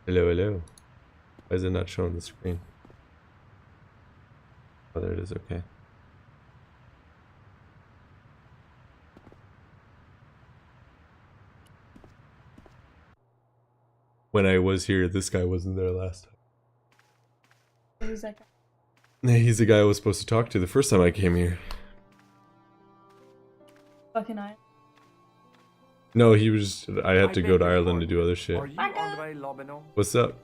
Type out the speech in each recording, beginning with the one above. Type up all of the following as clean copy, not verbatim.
Hello, hello. Why is it not showing the screen? Oh, there it is. Okay. When I was here, this guy wasn't there last time. Who's that guy? Yeah, he's the guy I was supposed to talk to the first time I came here. Fucking I. No, he was. I had to go to Ireland to do other shit. Are you Andre Lobineau? What's up?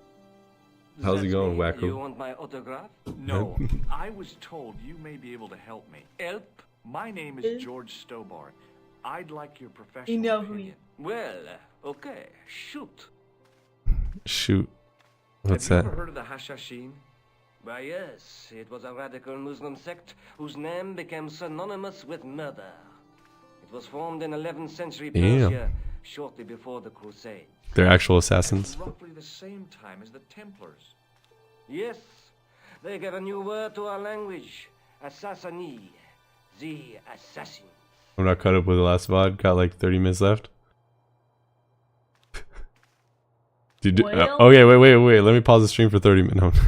How's it going, Me. Wacko? You want my autograph? No, I was told you may be able to help me. Help? My name is George Stobar. I'd like your professional You know who opinion. Well, okay, shoot. Shoot. What's Have that? you ever heard of the Hashashin? Why, yes, it was a radical Muslim sect whose name became synonymous with murder. It was formed in 11th century Damn. Persia, shortly before the Crusades. They're actual assassins. At roughly the same time as the Templars. Yes, they gave a new word to our language, assassini, the assassin. I'm not caught up with the last VOD. Got like 30 minutes left. Dude, Well- okay, wait. Let me pause the stream for 30 minutes.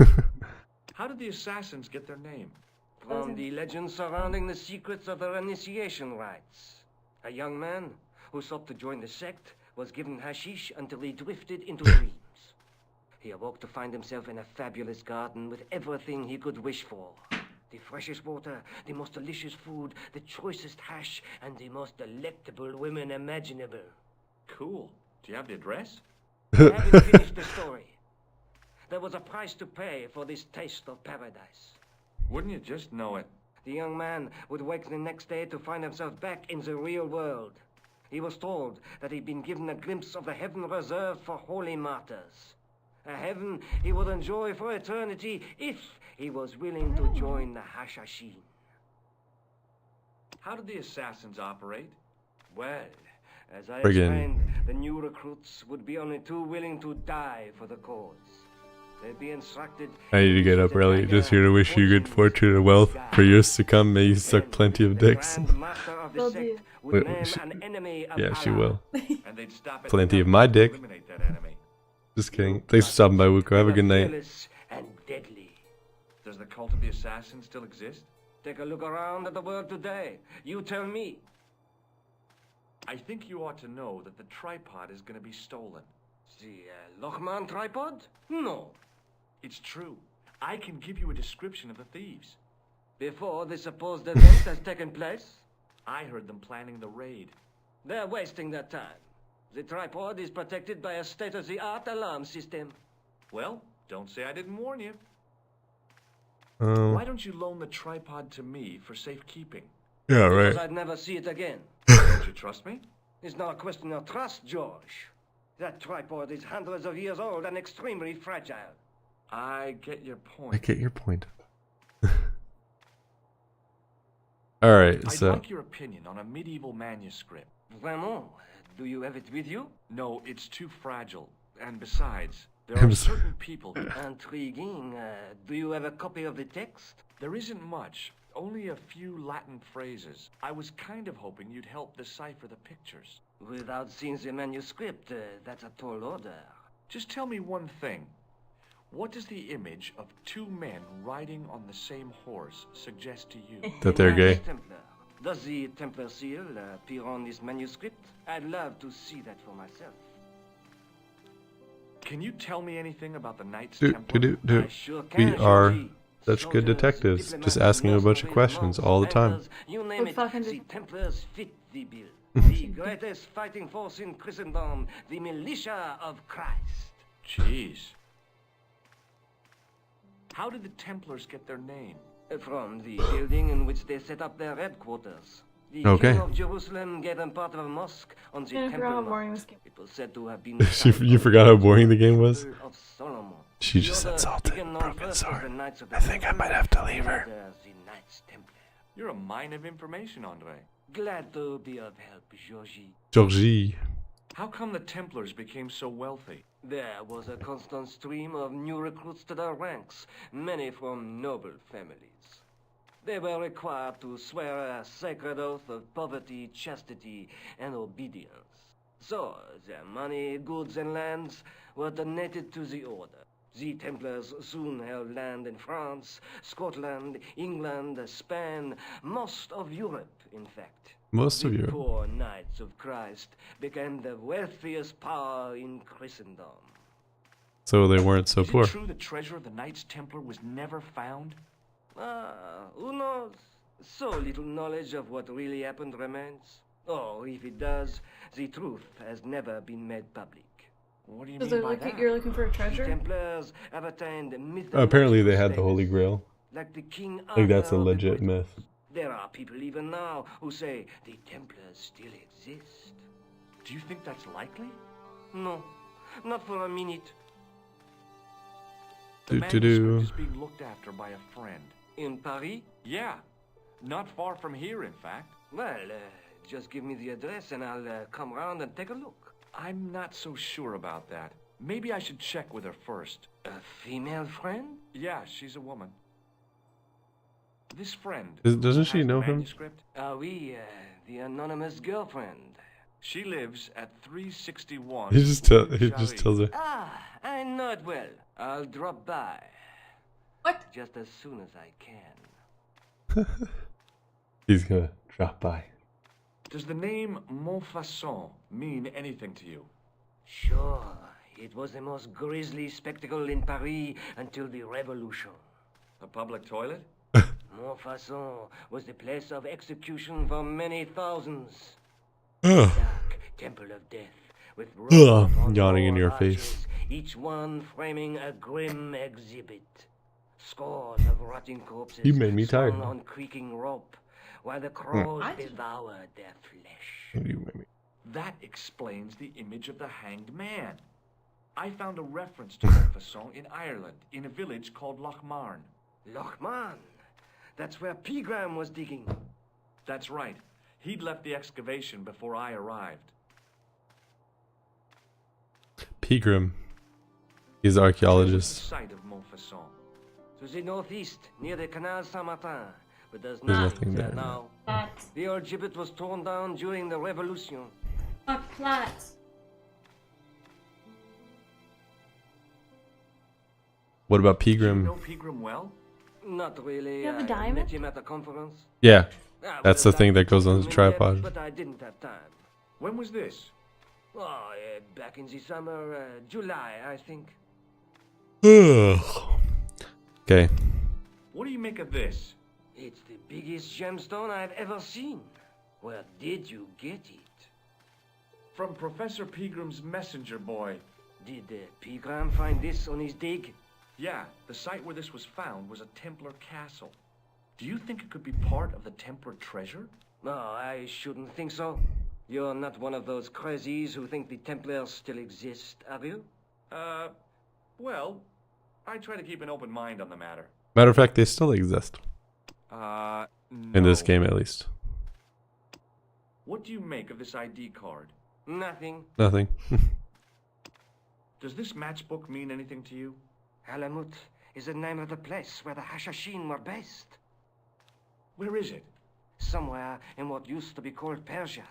How did the assassins get their name? From the legends surrounding the secrets of their initiation rites. A young man who sought to join the sect was given hashish until he drifted into dreams. He awoke to find himself in a fabulous garden with everything he could wish for. The freshest water, the most delicious food, the choicest hash, and the most delectable women imaginable. Cool. Do you have the address? I haven't finished the story. There was a price to pay for this taste of paradise. Wouldn't you just know it? The young man would wake the next day to find himself back in the real world. He was told that he'd been given a glimpse of the heaven reserved for holy martyrs. A heaven he would enjoy for eternity if he was willing to join the Hashashin. How did the assassins operate? Well, as I Friggin- explained, the new recruits would be only too willing to die for the cause. They'd be instructed. I need to get up early. Just here to wish you good fortune and wealth for years to come. May you suck plenty of dicks. The Grand Master of the Will sect do. would Wait, name she- an enemy of Yeah, she Allah. will. And they'd stop at Plenty of nothing my to dick. eliminate that enemy. Just kidding. Thanks for stopping by, Wuko. Have a good night. Fearless and deadly. Does the cult of the assassins still exist? Take a look around at the world today. You tell me. I think you ought to know that the tripod is going to be stolen. The Lochman tripod? No. It's true. I can give you a description of the thieves. Before the supposed event has taken place, I heard them planning the raid. they're wasting their time. The tripod is protected by a state-of-the-art alarm system. Well, don't say I didn't warn you. Why Um, don't you loan the tripod to me for safekeeping? yeah, Because right. I'd never see it again. Don't you trust me? It's not a question of trust, George. That tripod is hundreds of years old and extremely fragile. I get your I point. get your point. Alright, I'd so. like your opinion on a medieval manuscript. Vraiment? Do you have it with you? No, it's too fragile. And besides, there I'm are sorry. certain people. Intriguing. Do you have a copy of the text? There isn't much, only a few Latin phrases. I was kind of hoping you'd help decipher the pictures. Without seeing the manuscript, that's a tall order. Just tell me one thing. What does the image of two men riding on the same horse suggest to you? That they're gay. Knights Templar. Does the Templar seal appear on this manuscript? I'd love to see that for myself. Can you tell me anything about the Knights Do, Templar? do, do, I do. sure We can, are Georgie. such good Soldiers, detectives, just diplomats, asking a bunch of mercenaries, questions monks, all the time. idlers, you name But it, fucking the just- Templars fit the bill. The greatest fighting force in Christendom, the militia of Christ. Jeez. How did the Templars get their name? From the building in which they set up their headquarters. The Okay. King of Jerusalem gave them part of a mosque on the I Temple forgot how Mount. boring this game. It was said to have been You forgot how boring the game was? Of Solomon. She The just other insulted became known Broken first as Sword. the Knights of the I think I Temple, might have to leave and her. later the Knights Templar. You're a mine of information, Andre. Glad to be of help, Georgie. Georgie. How come the Templars became so wealthy? There was a constant stream of new recruits to their ranks, many from noble families. They were required to swear a sacred oath of poverty, chastity, and obedience. So, their money, goods, and lands were donated to the order. The Templars soon held land in France, Scotland, England, Spain, most of Europe, in fact. Most of The Europe. poor Knights of Christ became the wealthiest power in Christendom. So they weren't so Is poor. it true the treasure of the Knights Templar was never found? Who knows? So little knowledge of what really happened remains. Or if it does, the truth has never been made public. What do you Because mean by that? you're looking for a The treasure? Templars have attained Apparently they mythological had the Holy status, Grail. like the King Like that's a Arthur of the legit Britons. myth. There are people even now who say the Templars still exist. Do you think that's likely? No, not for a minute. The Do-do-do. manuscript is being looked after by a friend. In Paris? Yeah, not far from here, in fact. Well, just give me the address and I'll come round and take a look. I'm not so sure about that. Maybe I should check with her first. A female friend? Yeah, she's a woman. This friend. Doesn't she has the know him? Ah, oui, the anonymous girlfriend. She lives at 361. He just tells her. Ah, I know it well. I'll drop by. What? Just as soon as I can. He's gonna drop by. Does the name Montfaucon mean anything to you? Sure, it was the most grisly spectacle in Paris until the Revolution. A public toilet? Montfaucon was the place of execution for many thousands. Ugh. Dark temple of death, with Ugh, rows upon yawning in rows your of face. arches, each one framing a grim exhibit. Scores of rotting corpses You made me tired. slung on creaking rope, while the crows What? devoured their flesh. You made me. That explains the image of the hanged man. I found a reference to Montfaucon in Ireland, in a village called Lochmarn. Lochman, that's where Pegram was digging. That's right. He'd left the excavation before I arrived. Pegram. He's an Where was the archaeologist. site of Montfaucon? To the northeast, near the Canal Saint-Martin, but there's There's nothing nothing there there. now. Plat. The old gibbet was torn down during the Revolution. Fuck plat. What about Do you Pegram? know Pegram well? Not really. You have a I diamond? met him at a conference. Yeah, I that's would the have thing liked that to goes talk on to the him in depth, tripod. but I didn't have time. When was this? Oh, back in the summer, July, I think. Ugh. Okay. What do you make of this? It's the biggest gemstone I've ever seen. Where did you get it? From Professor Pegram's messenger boy. Did Pegram find this on his dig? Yeah, the site where this was found was a Templar castle. Do you think it could be part of the Templar treasure? No, I shouldn't think so. You're not one of those crazies who think the Templars still exist, are you? Well, I try to keep an open mind on the matter. Matter of fact, they still exist. No. In this game, at least. What do you make of this ID card? Nothing. Nothing. Does this matchbook mean anything to you? Alamut is the name of the place where the Hashashin were based. Where is it? Somewhere in what used to be called Persia.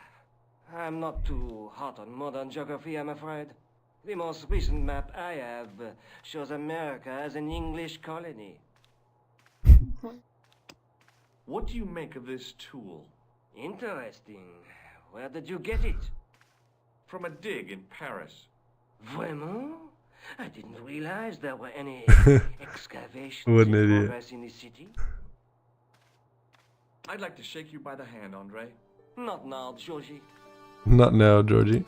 I'm not too hot on modern geography, I'm afraid. The most recent map I have shows America as an English colony. What do you make of this tool? Interesting. Where did you get it? From a dig in Paris. Vraiment? I didn't realize there were any excavations What an in idiot. progress in the city. I'd like to shake you by the hand, Andre. Not now, Georgie. Not now, Georgie.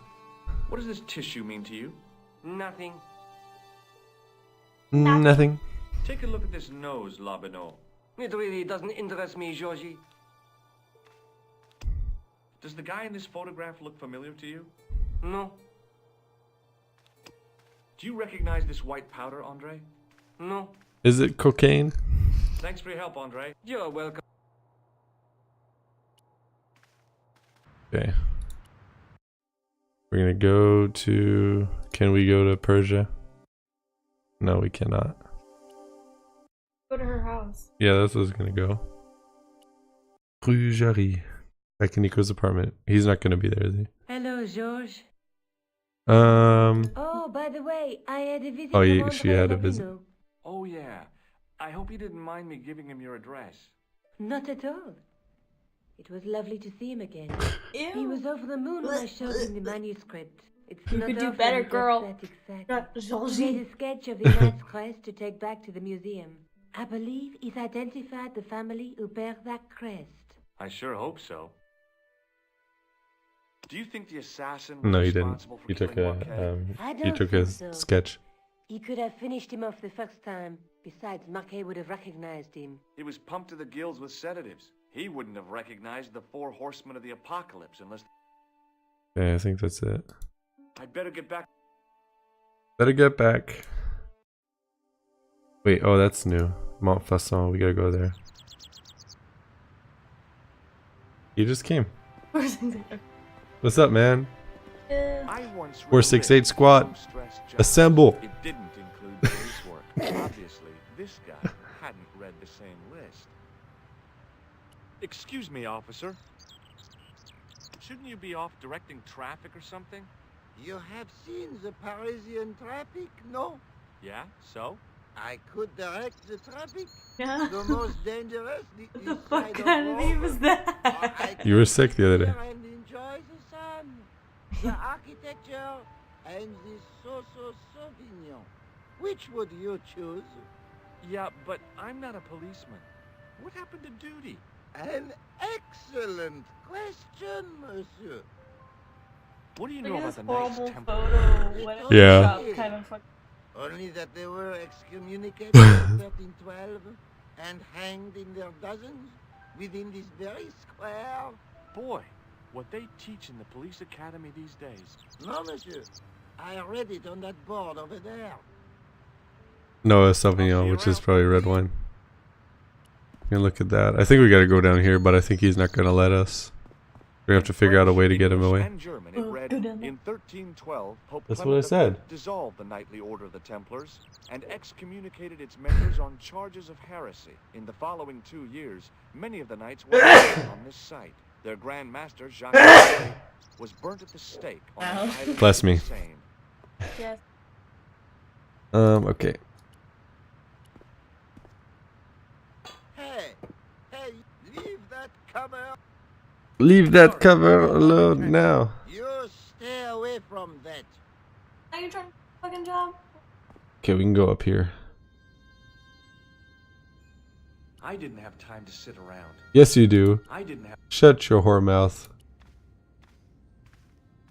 What does this tissue mean to you? Nothing. Nothing. Take a look at this nose, Labino. It really doesn't interest me, Georgie. Does the guy in this photograph look familiar to you? No, Do you recognize this white powder, Andre? no. Is it cocaine? Thanks for your help, Andre. You're welcome. Okay. We're gonna go to... Can we go to Persia? No, we cannot. Go to her house. Yeah, that's what's gonna go. Rue Jarry. Back in Nico's apartment. He's not gonna be there, is he? Hello, George. Oh, by the way, I had a visit Oh, from yeah, she Andre had a visit. Lavino. Oh, yeah. I hope you didn't mind me giving him your address. Not at all. It was lovely to see him again. He Ew. was over the moon when I showed him the manuscript. It's You not could do often better, he gets girl. that exact. Not He Georgie. made a sketch of the knight's crest to take back to the museum. I believe he's identified the family who bear that crest. I sure hope so. Do you think the assassin was No, he didn't. responsible for He took killing a Marquet? I he don't took a think so. sketch. He could have finished him off the first time. Besides, Marquet would have recognized him. He was pumped to the gills with sedatives. He wouldn't have recognized the 4 horsemen of the apocalypse unless... Yeah, I think that's it. I'd better get back. Better get back. Wait, oh, that's new. Montfaucon, we gotta go there. He just came. What's up, man? I once 468 squad. Assemble. It didn't include police work. Obviously, this guy hadn't read the same list. Excuse me, officer. Shouldn't you be off directing traffic or something? You have seen the Parisian traffic, no? Yeah, so? I could direct the traffic. Yeah. The most dangerous. What the fuck kind of name is that? You were sick the other day. And enjoy the sun, the architecture, and the so-so Sauvignon. Which would you choose? Yeah, but I'm not a policeman. What happened to duty? An excellent question, monsieur. What do you Look know at about this the Knights horrible Templar? photo. What Yeah. kind of fuck. Only that they were excommunicated in 1312 and hanged in their dozens within this very square. Boy, what they teach in the police academy these days. No, monsieur. I read it on that board over there. No, a Sauvignon, which is probably red wine. You can look at that. I think we gotta go down here, but I think he's not gonna let us. We have to figure out a way to get him away. And German, it read, go down there. in 1312, Pope That's Clement what I said. V dissolved the knightly order of the Templars and excommunicated its members on charges of heresy. In the following 2 years, many of the knights were arrested on this site. Their Grand Master, Jacques Marquet, was burnt at the stake on the Wow. island Bless of me. Seine. Yes. Okay. Hey, leave that cover. Leave that cover alone now. You stay away from that. Are you trying to fucking job? Okay, we can go up here. I didn't have time to sit around. Yes, you do. I didn't have... Shut your whore mouth.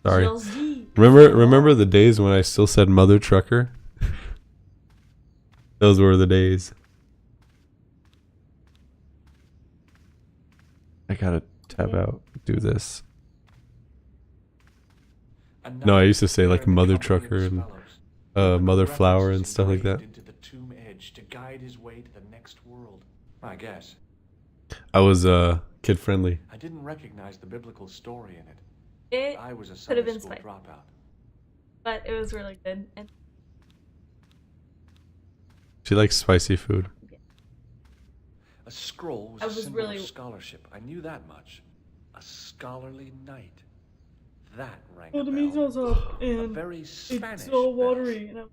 Sorry. Georgie. Remember the days when I still said mother trucker? Those were the days. I gotta tab out. Do this. No, I used to say like mother trucker and mother flower and stuff like that. Into the tomb edge to guide his way to the next world. I guess. I was kid friendly. I didn't recognize the biblical story in it. It I was a could have Sunday been school spicy, dropout. but it was really good. And She likes spicy food. A scroll was I a was symbol really- of scholarship. I knew that much. A scholarly knight. That rang well, a the meat bell. was up, A and very Spanish it's so bell. watery. And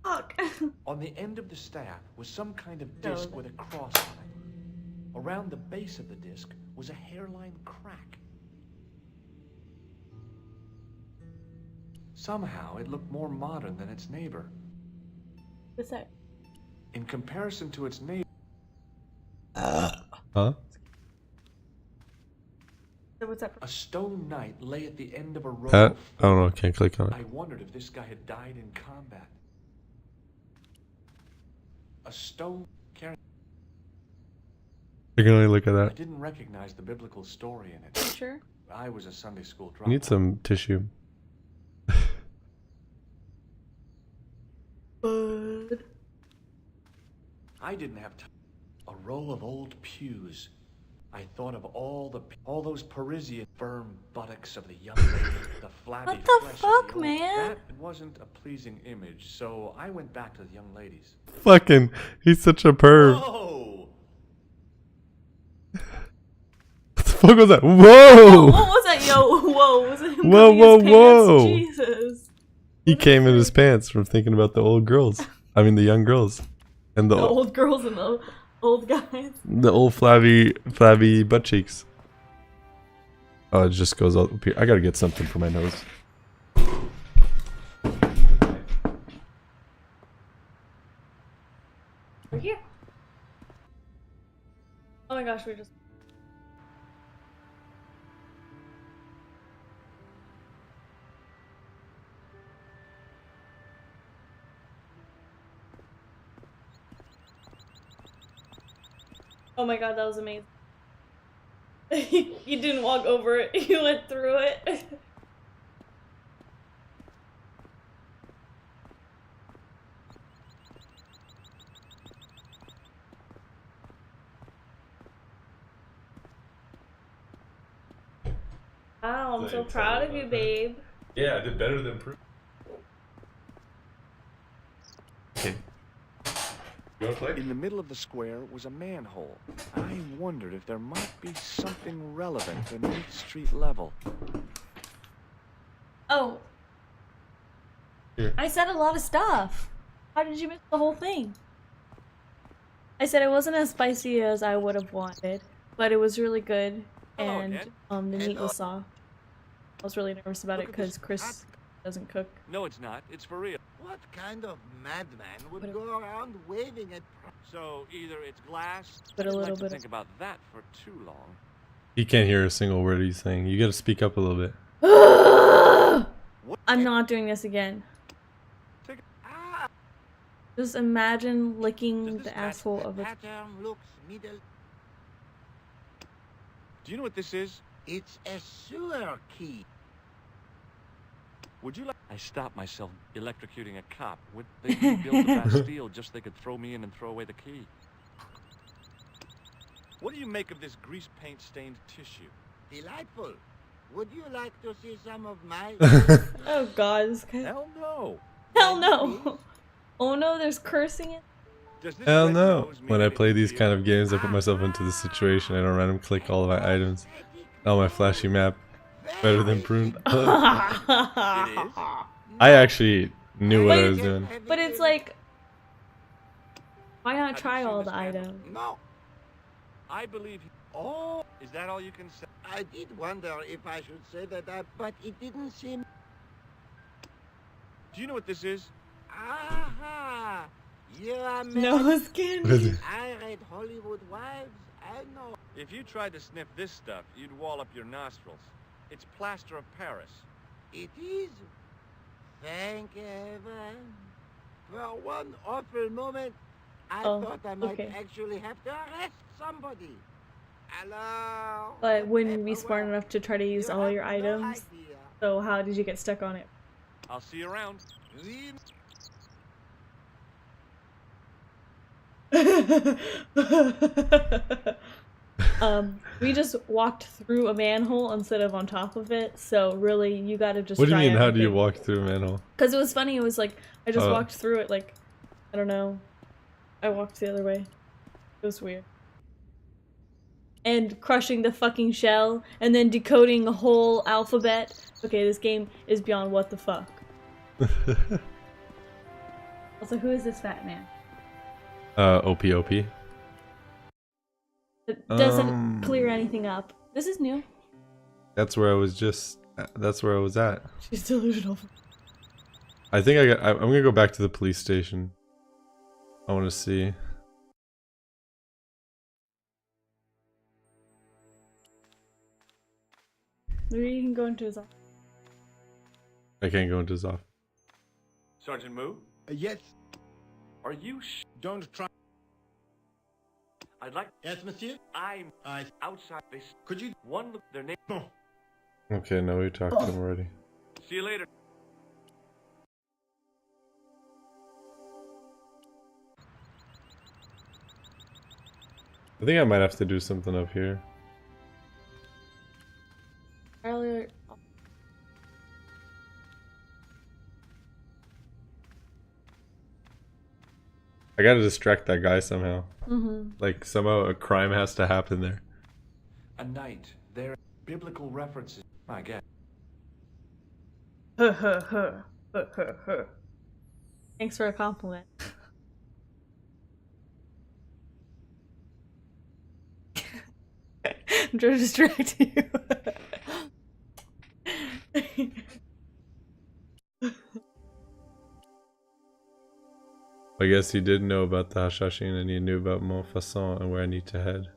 fuck. On the end of the staff was some kind of No, disc that- with a cross on it. Around the base of the disc was a hairline crack. Somehow it looked more modern than its neighbor. What's that? In comparison to its neighbor, Huh? So what's that? a stone knight lay at the end of a row That? of I don't know. Can't click on it. I wondered if this guy had died in combat. A stone carrying... I can only look at I that. didn't recognize the biblical story in it. Sure. I was a Sunday school dropout. I need some tissue. But I didn't have time. A row of old pews. I thought of all those Parisian firm buttocks of the young lady, the flabby What the flesh of fuck, old- man? That wasn't a pleasing image, so I went back to the young ladies. Fucking, he's such a perv. Whoa! What the fuck was that? Whoa, Whoa! what was that? Yo, whoa, was it him Whoa, cooking his whoa, pants? whoa. Jesus. He came in his pants from thinking about the old girls. I mean, the young girls. And The old girls and the old guys. the old flabby butt cheeks. Oh, it just goes up here. I gotta get something for my nose. We're here. Oh my gosh, we're just. Oh my god, that was amazing. You didn't walk over it, you went through it. Wow, I'm so proud of you, babe. Yeah, I did better than proof. Okay. You wanna play? In the middle of the square was a manhole. I wondered if there might be something relevant beneath street level. Oh. Here. I said a lot of stuff. How did you miss the whole thing? I said it wasn't as spicy as I would have wanted, but it was really good, Hello and again. the meat was soft. I was really nervous about it Look at this because Chris doesn't cook. No, it's not. It's for real. What kind of madman would But- go around waving at... So either it's glass. But a I didn't little like to bit think about that for too long. He can't hear a single word he's saying. You gotta speak up a little bit. What? I'm not doing this again. Ah, Just imagine Does licking this the asshole of a. pattern looks middle... Do you know what this is? It's a sewer key. Would you like? I stopped myself electrocuting a cop. Would they rebuild the Bastille just so they could throw me in and throw away the key? What do you make of this grease paint stained tissue? Delightful. Would you like to see some of my... Oh god, this guy. Hell no. Hell no! Oh no, there's cursing it. Does this Hell red no. nose mean When I play anything these to kind you? of games, I put myself into this situation. I don't random click all of my items. Oh, my flashy map. Better than prune. I actually knew what I was doing. But it's like, why not Have you try seen all this the man? items? No, I believe. oh, Is that all you can say? I did wonder if I should say that, but it didn't seem... Do you know what this is? Aha! You are No skin. I read Hollywood Wives. I know. If you tried to sniff this stuff, you'd wall up your nostrils. It's plaster of Paris. It is. Thank heaven. For one awful moment, I Oh, thought I might okay. actually have to arrest somebody. Hello? But wouldn't you be smart Paperwork. enough to try to use You all have your no items? idea. So how did you get stuck on it? I'll see you around. We- We just walked through a manhole instead of on top of it, so really you gotta just What do you try mean, how do you everything. walk through a manhole? Because it was funny, it was like, I just Oh. walked through it like, I don't know. I walked the other way. It was weird. And crushing the fucking shell, and then decoding a whole alphabet. Okay, this game is beyond what the fuck. Also, who is this fat man? OP. It doesn't clear anything up. This is new. That's where I was that's where I was at. She's delusional. I think I'm gonna go back to the police station. I wanna see. Maybe you can go into his office. I can't go into his office. Sergeant Moo, Yes, are you don't try. I'd like. Yes, monsieur? I'm I... outside this. Could you... One look. Their name. Okay, no, we talked to him already. See you later. I think I might have to do something up here. Earlier. I gotta distract that guy somehow. Mm-hmm. Like, somehow a crime has to happen there. A night. There are biblical references. I guess. Thanks for a compliment. I'm trying to distract you. I guess he did know about the Hashashin and he knew about Montfaucon and where I need to head.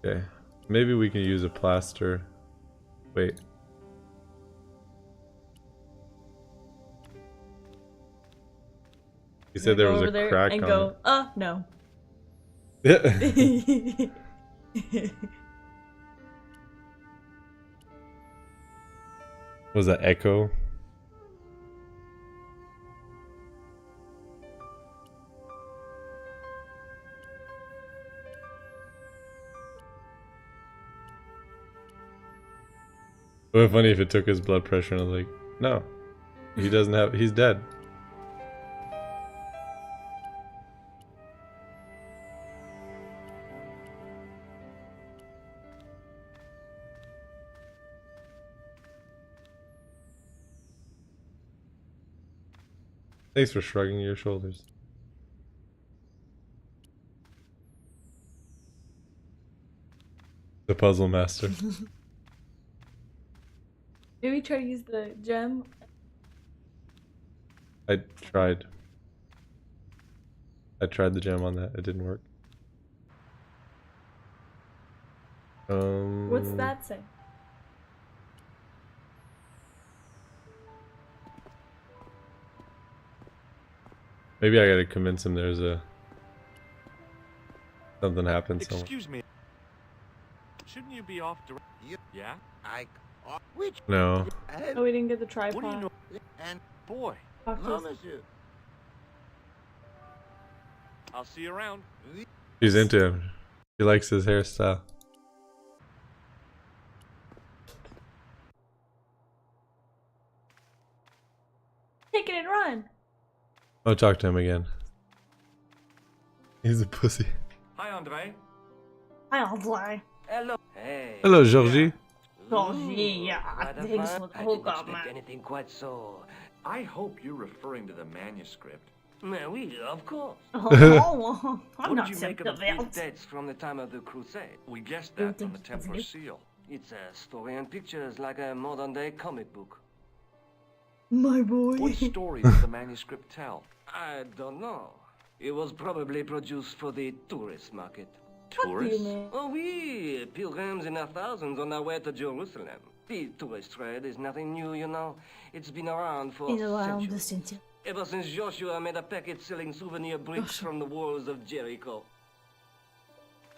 Okay. Maybe we can use a plaster. Wait. He said there was a crack and on go, no. it. Was that Echo? It would be funny if it took his blood pressure and I was like, no, he doesn't have, he's dead. Thanks for shrugging your shoulders. The puzzle master. Maybe try to use the gem. I tried. I tried the gem on that. It didn't work. What's that say? Maybe I gotta convince him there's a... something happened somewhere. Excuse me. Shouldn't you be off direct? Yeah? Which? No. Oh, we didn't get the What do you tripod. know? And Boy, Fuck no, this. monsieur. I'll see you around. He's into him. He likes his hairstyle. Take it and run. I'll talk to him again. He's a pussy. Hi, Andre. I'll fly. Hello. Hey. Hello, Georgie. Georgie, What a thanks fun- for the I hook didn't up, expect man. anything quite so. I hope you're referring to the manuscript. Oui, of course. Oh, I'm What not did you make of the sympathetic. It dates from the time of the Crusade. We guessed that from the Templar seal. It's a story and pictures like a modern-day comic book. My boy. What story does the manuscript tell? I don't know. It was probably produced for the tourist market. Tourists? Oh, oui, pilgrims in their thousands on their way to Jerusalem. The tourist trade is nothing new, you know. It's been around for centuries. Ever since Joshua made a packet selling souvenir bricks from the walls of Jericho.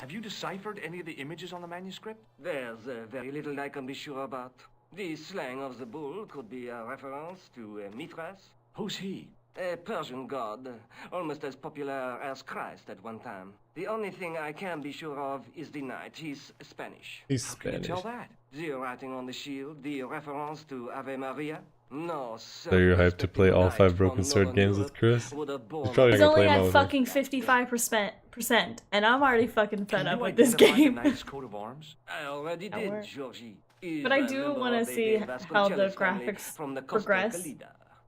Have you deciphered any of the images on the manuscript? There's very little I can be sure about. The slang of the bull could be a reference to Mithras, Who's he? a Persian god, almost as popular as Christ at one time. The only thing I can be sure of is the knight. He's Spanish. He's How can you Spanish. tell that? The writing on the shield, the reference to Ave Maria. No, So you're hyped to play all 5 Broken Sword games with Chris? He's probably He's not gonna only play at them all. fucking 55%, and I'm already fucking fed Can up you with this identify game. the knight's coat of arms? I already That did, works. Georgie. But I do want to see how the graphics progress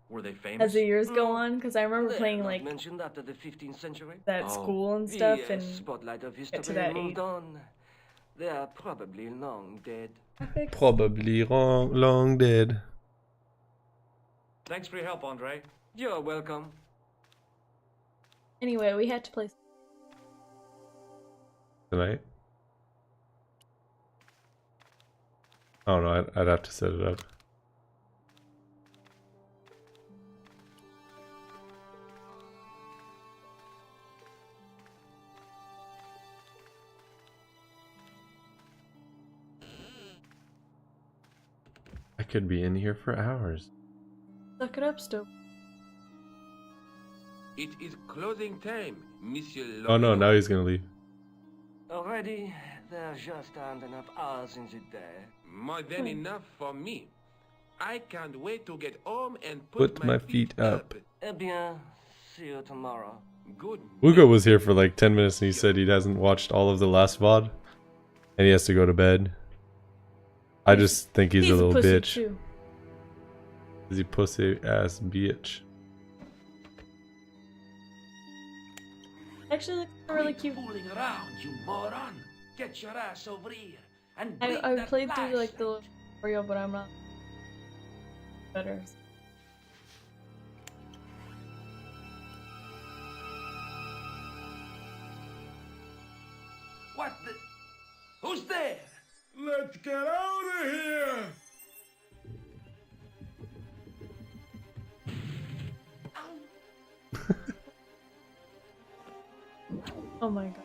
Were they famous? as the years go on, because I remember playing like mentioned after the 15th century. that Oh. school and stuff, the and spotlight of to history that moved age. on. They are probably long dead. graphics. Probably long dead. Thanks for your help, Andre. You're welcome. Anyway, we had to play. Tonight? Oh no, I'd have to set it up. I could be in here for hours. Suck it up, Stoke. It is closing time, Monsieur Oh no, Lorino. now he's gonna leave. Already, there just aren't enough hours in the day. More than enough for me. I can't wait to get home and Put my feet up. Eh bien, see you tomorrow. Good. Ugo was here for like 10 minutes and he said he hasn't watched all of the last VOD. And he has to go to bed. I just think he's a little pussy bitch. too. Is he pussy ass bitch? Actually, looks really cute. Fooling around, you moron! Get your ass over here and I beat that played through like the flashlight. tutorial, but I'm not better. What the? Who's there? Let's get out of here! Oh my god.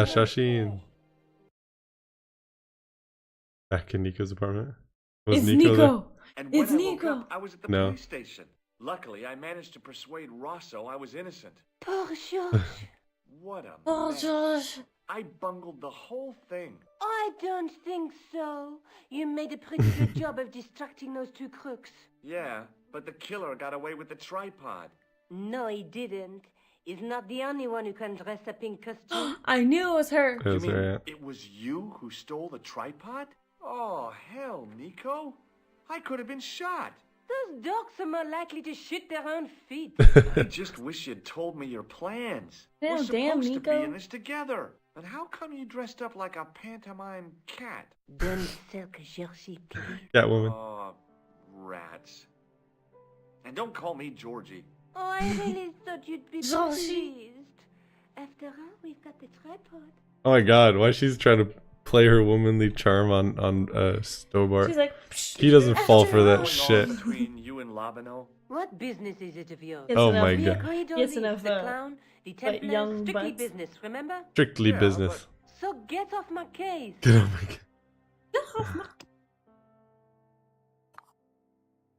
Shashin. Back in Nico's apartment. Was It's Nico there? Nico! And when It's I woke Nico! up, I was at the No. police station. Luckily, I managed to persuade Rosso I was innocent. Poor George. What a Oh, mess. Josh. I bungled the whole thing. I don't think so. You made a pretty good job of distracting those two crooks. Yeah, but the killer got away with the tripod. No, he didn't. He's not the only one who can dress up in costume. I knew it was her. That was you mean right. it was you who stole the tripod? Oh, hell, Nico. I could have been shot. Those dogs are more likely to shoot their own feet. I just wish you'd told me your plans. Damn, We're damn, supposed to Nico. be in this together. And how come you dressed up like a pantomime cat? Don't sulk, Georgie, please. Catwoman. Oh, rats. And don't call me Georgie. Oh, I really thought you'd be Georgie. pleased. After all, we've got the tripod. Oh my god, why she's trying to play her womanly charm on Stobart. She's like, He doesn't fall for that Going on shit. between you and Lavino? What business is it of yours? Yes, Oh enough. my We god. agreed on Yes, this, enough, the clown, the Templars, young strictly butts. business, remember? Strictly Yeah, business. So get off my case. Get oh my god.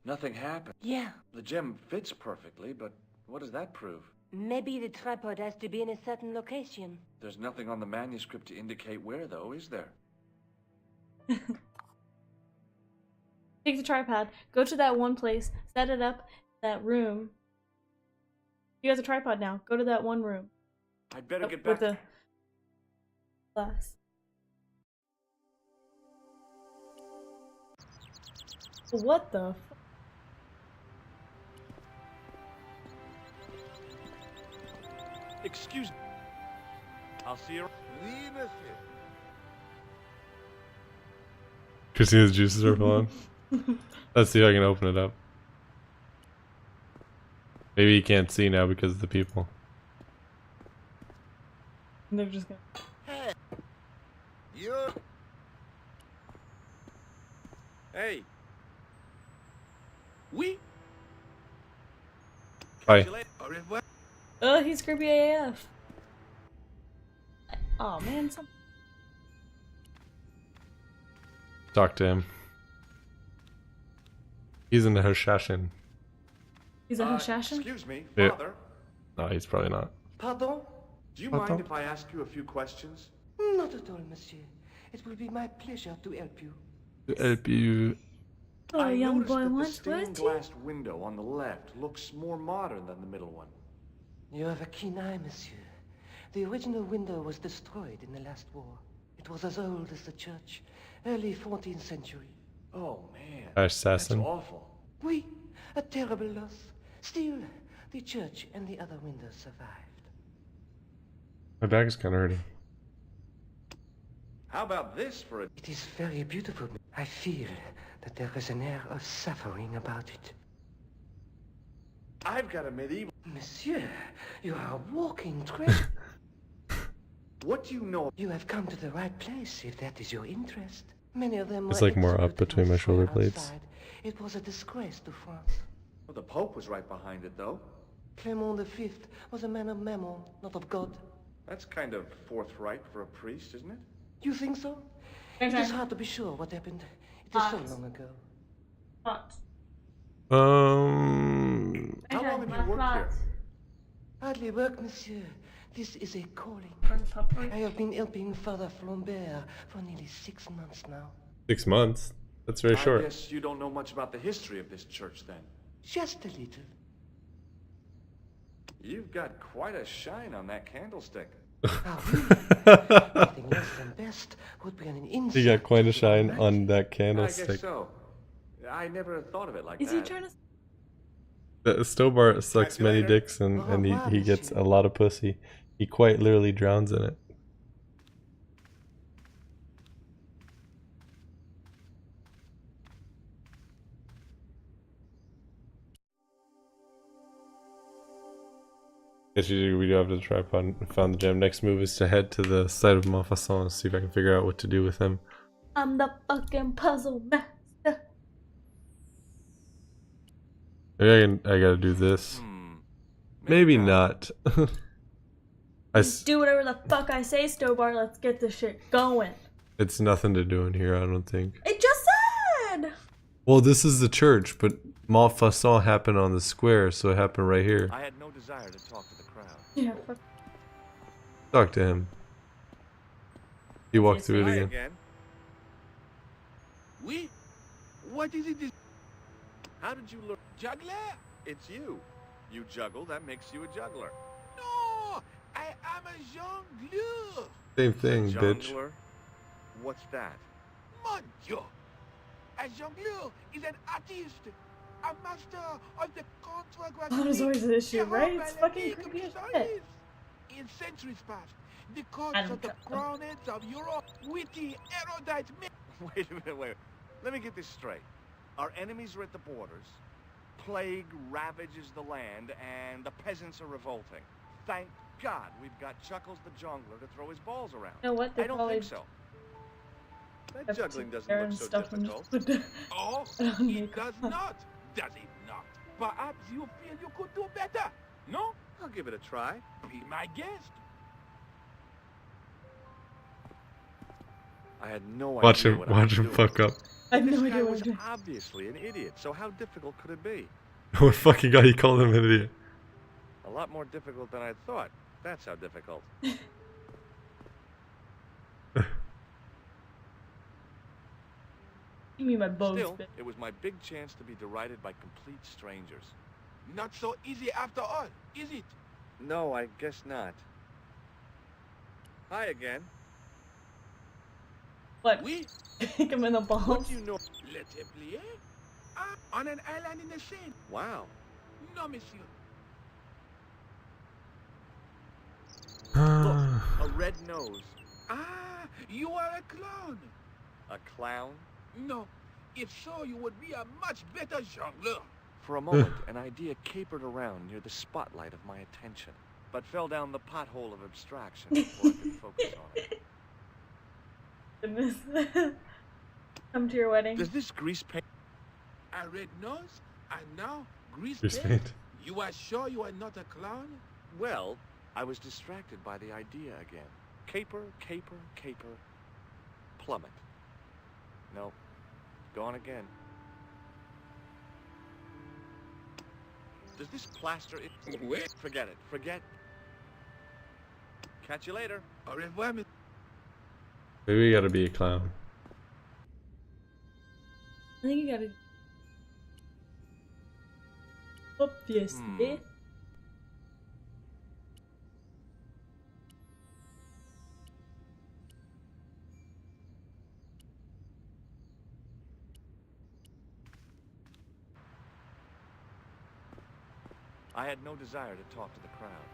Nothing happened. Yeah, The gem fits perfectly, but what does that prove? maybe the tripod has to be in a certain location. There's nothing on the manuscript to indicate where, though, is there? take the tripod, go to that one place, set it up, that room. You have the tripod now. Go to that one room. I'd better get With back. the glass. What the f- Excuse me. I'll see you. Oui, monsieur. Christina's juices are flowing. Let's see if I can open it up. Maybe you can't see now because of the people. They're just gonna. Hey. You. Hey. Oui. Bye. Au revoir. Oh, he's creepy AF. Oh man, some. Talk to him. He's in the Hashashin. He's a Hashashin? Excuse me, Yeah. Father. No, he's probably not. Pardon? Do you Pardon? mind if I ask you a few questions? Not at all, monsieur. It will be my pleasure to help you. To help you. Oh, I young noticed boy that wants the stained what? glass window on the left looks more modern than the middle one. You have a keen eye, monsieur. The original window was destroyed in the last war. It was as old as the church, early 14th century. Oh man, Assassin. that's awful. Oui, a terrible loss. Still, the church and the other windows survived. My back is kind of hurting. How about this for a... It is very beautiful. I feel that there is an air of suffering about it. I've got a medieval... Monsieur, you are a walking treasure. What do you know? You have come to the right place, if that is your interest. Many of them It's were like more up executed between on my fire shoulder blades. outside. It was a disgrace to France. Well, the Pope was right behind it, though. Clement V was a man of mammon, not of God. That's kind of forthright for a priest, isn't it? You think so? It is hard to be sure what happened. It is so long ago. Hot. How long have you worked here? Hardly work, monsieur. This is a calling. I have been helping Father Flambert for nearly 6 months now. 6 months. That's very I short. guess you don't know much about the history of this church, then. Just a little. You've got quite a shine on that candlestick. Ah, really? Nothing anything less than best would be an insult. He got quite a to shine your on that I guess candlestick. so. I never thought of it like Is that. he trying to? Stobar sucks many Calculator. dicks and, Au and revoir, he gets monsieur. a lot of pussy. He quite literally drowns in it. Guess we do have the tripod and found the gem. Next move is to head to the site of Montfaucon and see if I can figure out what to do with him. I'm the fucking puzzle master. Maybe I gotta do this. Maybe not. Do whatever the fuck I say, Stobar. Let's get this shit going. It's nothing to do in here, I don't think. It just said. Well, this is the church, but Montfaucon happened on the square, so it happened right here. I had no desire to talk to the crowd. Yeah. Fuck. Talk to him. He walked through it Hi again. again. Oui? What is it? How did you learn? Juggler? It's you. You juggle, that makes you a juggler. No! I am a jongleur! Same thing, bitch. Jungler? What's that? Mon Dieu! A jongleur is an artist, a master of the That is always an issue, right? It's fucking contre-graphique creepy as science. shit. In centuries past, the I courts don't of the know. crownheads of Europe, witty, erudite men. Wait a minute, wait. Let me get this straight. Our enemies are at the borders, plague ravages the land, and the peasants are revolting. Thank God we've got Chuckles the Jongler to throw his balls around. You know what? They I don't probably think so. That have juggling to doesn't tear look and so stuff and difficult. just put the- Oh, don't it make does fun. not. Does it not? Perhaps you feel you could do better. No? I'll give it a try. Be my guest. I had no Watch idea him, what I was watch him doing. fuck up. I have This no guy idea what was I'm doing. obviously an idiot, so how difficult could it be? What fucking guy you called him an idiot? A lot more difficult than I thought. That's how difficult. Give me my bows, Still, bitch. it was my big chance to be derided by complete strangers. Not so easy after all, is it? No, I guess not. Hi again. What? Oui, Kick him in the balls. What do you know? let's play. Ah, on an island in the Seine. Wow. No, monsieur. Look, a red nose. Ah, you are a clown. A clown? No, if so, you would be a much better jongleur. For a moment, an idea capered around near the spotlight of my attention, but fell down the pothole of abstraction before I could focus on it. Goodness. Come to your wedding. Does this grease paint? A red nose, and now grease Grease paint. paint. You are sure you are not a clown? Well, I was distracted by the idea again. Caper, caper, caper, plummet. No, gone again. Does this plaster it? Wait. Forget it. Forget. Catch you later. Au revoir, monsieur. Maybe you gotta be a clown. I think you gotta. Obviously. I had no desire to talk to the crowd.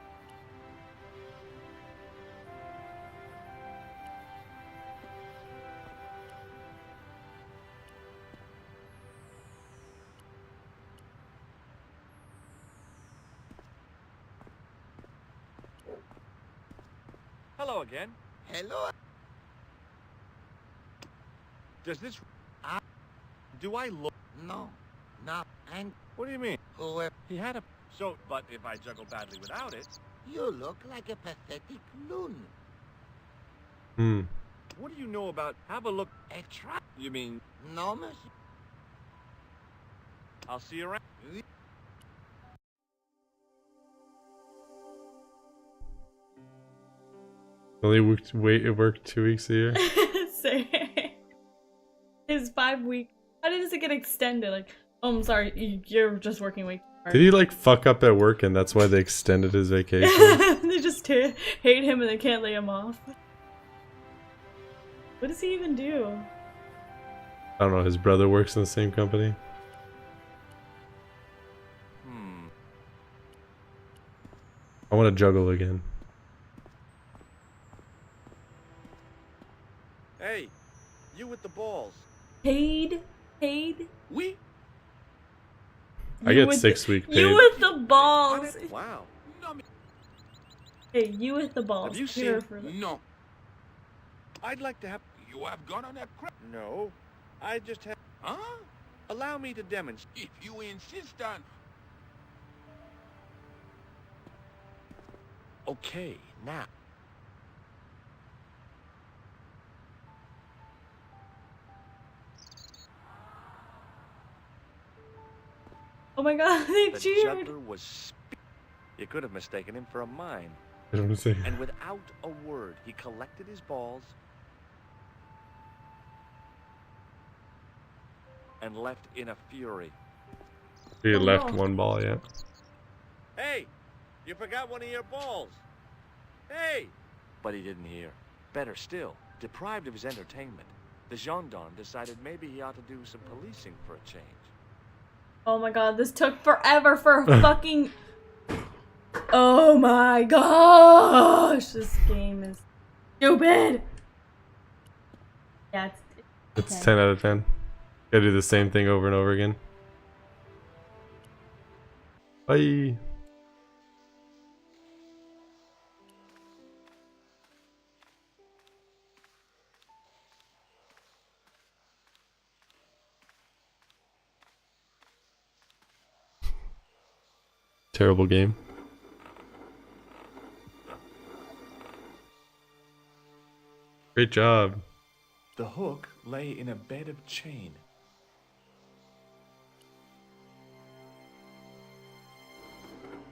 Hello again. Hello. Does this... Do I look... No. No. And What do you mean? whoever He had a... So, but if I juggle badly without it... you look like a pathetic loon. Hmm. What do you know about... Have a look... A trap. You mean... No, monsieur. I'll see you around. Only it worked 2 weeks a year. Same. His 5 week. How does it get extended? Like, oh, I'm sorry, you're just working way too hard. Did he like fuck up at work and that's why they extended his vacation? They just hate him and they can't lay him off. What does he even do? I don't know, his brother works in the same company. I want to juggle again. Hey, you with the balls. Paid? We? I You get with 6 week You paid. with the balls. Wow. No, me. Hey, you with the balls. Have you Here seen- for the- No. I'd like to have... You have gone on that crap. No. I just have... Huh? Allow me to demonstrate. If you insist on... Okay, now. Oh my god, they The cheered. juggler was... You could have mistaken him for a mime. I don't say. And without a word, he collected his balls and left in a fury. He Oh, left no. one ball, yeah. Hey, you forgot one of your balls. Hey! But he didn't hear. Better still, deprived of his entertainment, the gendarme decided maybe he ought to do some policing for a change. Oh my god, this took forever for a fucking... Oh my gosh, this game is stupid. Yeah, It's okay. 10 out of 10. Gotta do the same thing over and over again. Bye. Terrible game. Great job. The hook lay in a bed of chain.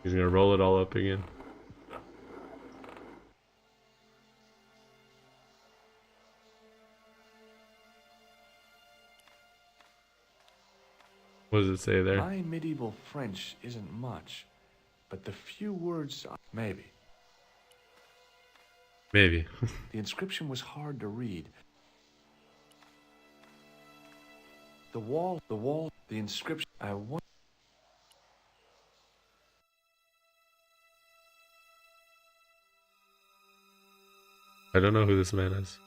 He's gonna roll it all up again. What does it say there? My medieval French isn't much, but the few words... Maybe. Maybe. The inscription was hard to read. The wall, the inscription... I want... I don't know who this man is.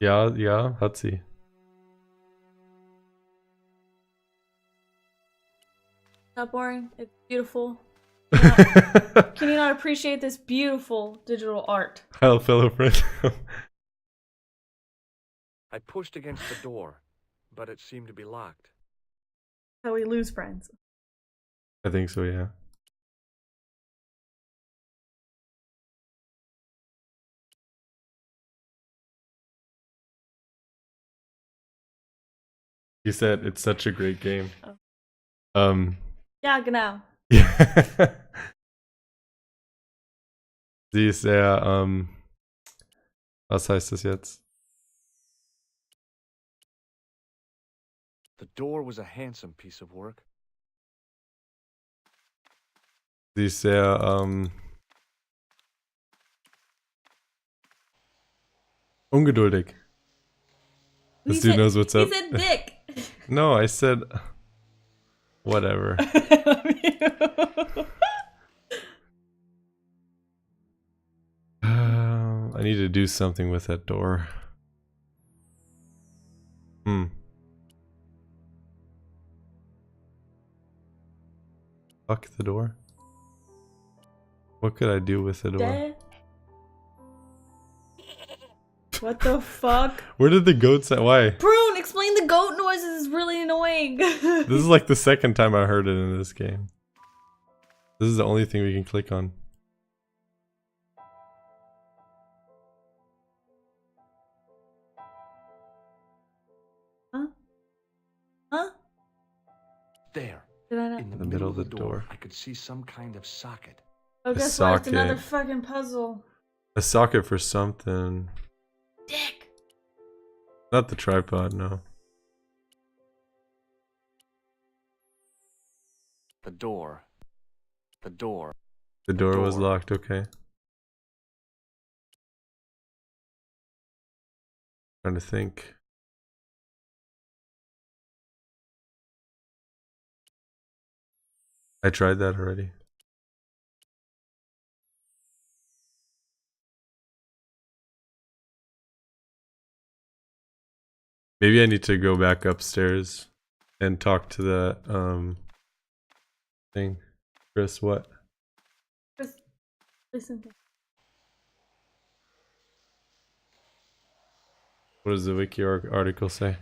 Yeah, Hutzi. Not boring. It's beautiful. Can you not appreciate this beautiful digital art? I'll fellow friend. I pushed against the door, but it seemed to be locked. How we lose friends. I think so, yeah. You said it's such a great game. Oh. Ja, genau. Yeah. Sie ist sehr, was heißt das jetzt? The door was a handsome piece of work. Sie ist sehr, ungeduldig. This dude knows what's up. He said dick. No, I said whatever. I need to do something with that door. Fuck the door. What could I do with the door? Dead. What the fuck? Where did the goats at? Why? Prune, explain the goat noises is really annoying. This is like the second time I heard it in this game. This is the only thing we can click on. Huh? Huh? There, Did I not? in the middle of the door, I could see some kind of socket. Oh, A guess what? It's another socket. fucking puzzle. A socket for something. Dick. Not the tripod, no. The door. The door. The door was door. locked, okay. Trying to think. I tried that already. Maybe I need to go back upstairs and talk to that thing. Chris, what? Just listen to What does the wiki article say?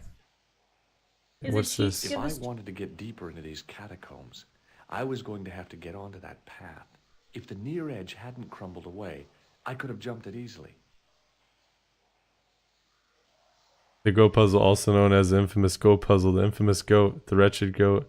Is it What's cheap? this? If Give I us- wanted to get deeper into these catacombs, I was going to have to get onto that path. If the near edge hadn't crumbled away, I could have jumped it easily. The goat puzzle, also known as the infamous goat puzzle, the infamous goat, the wretched goat,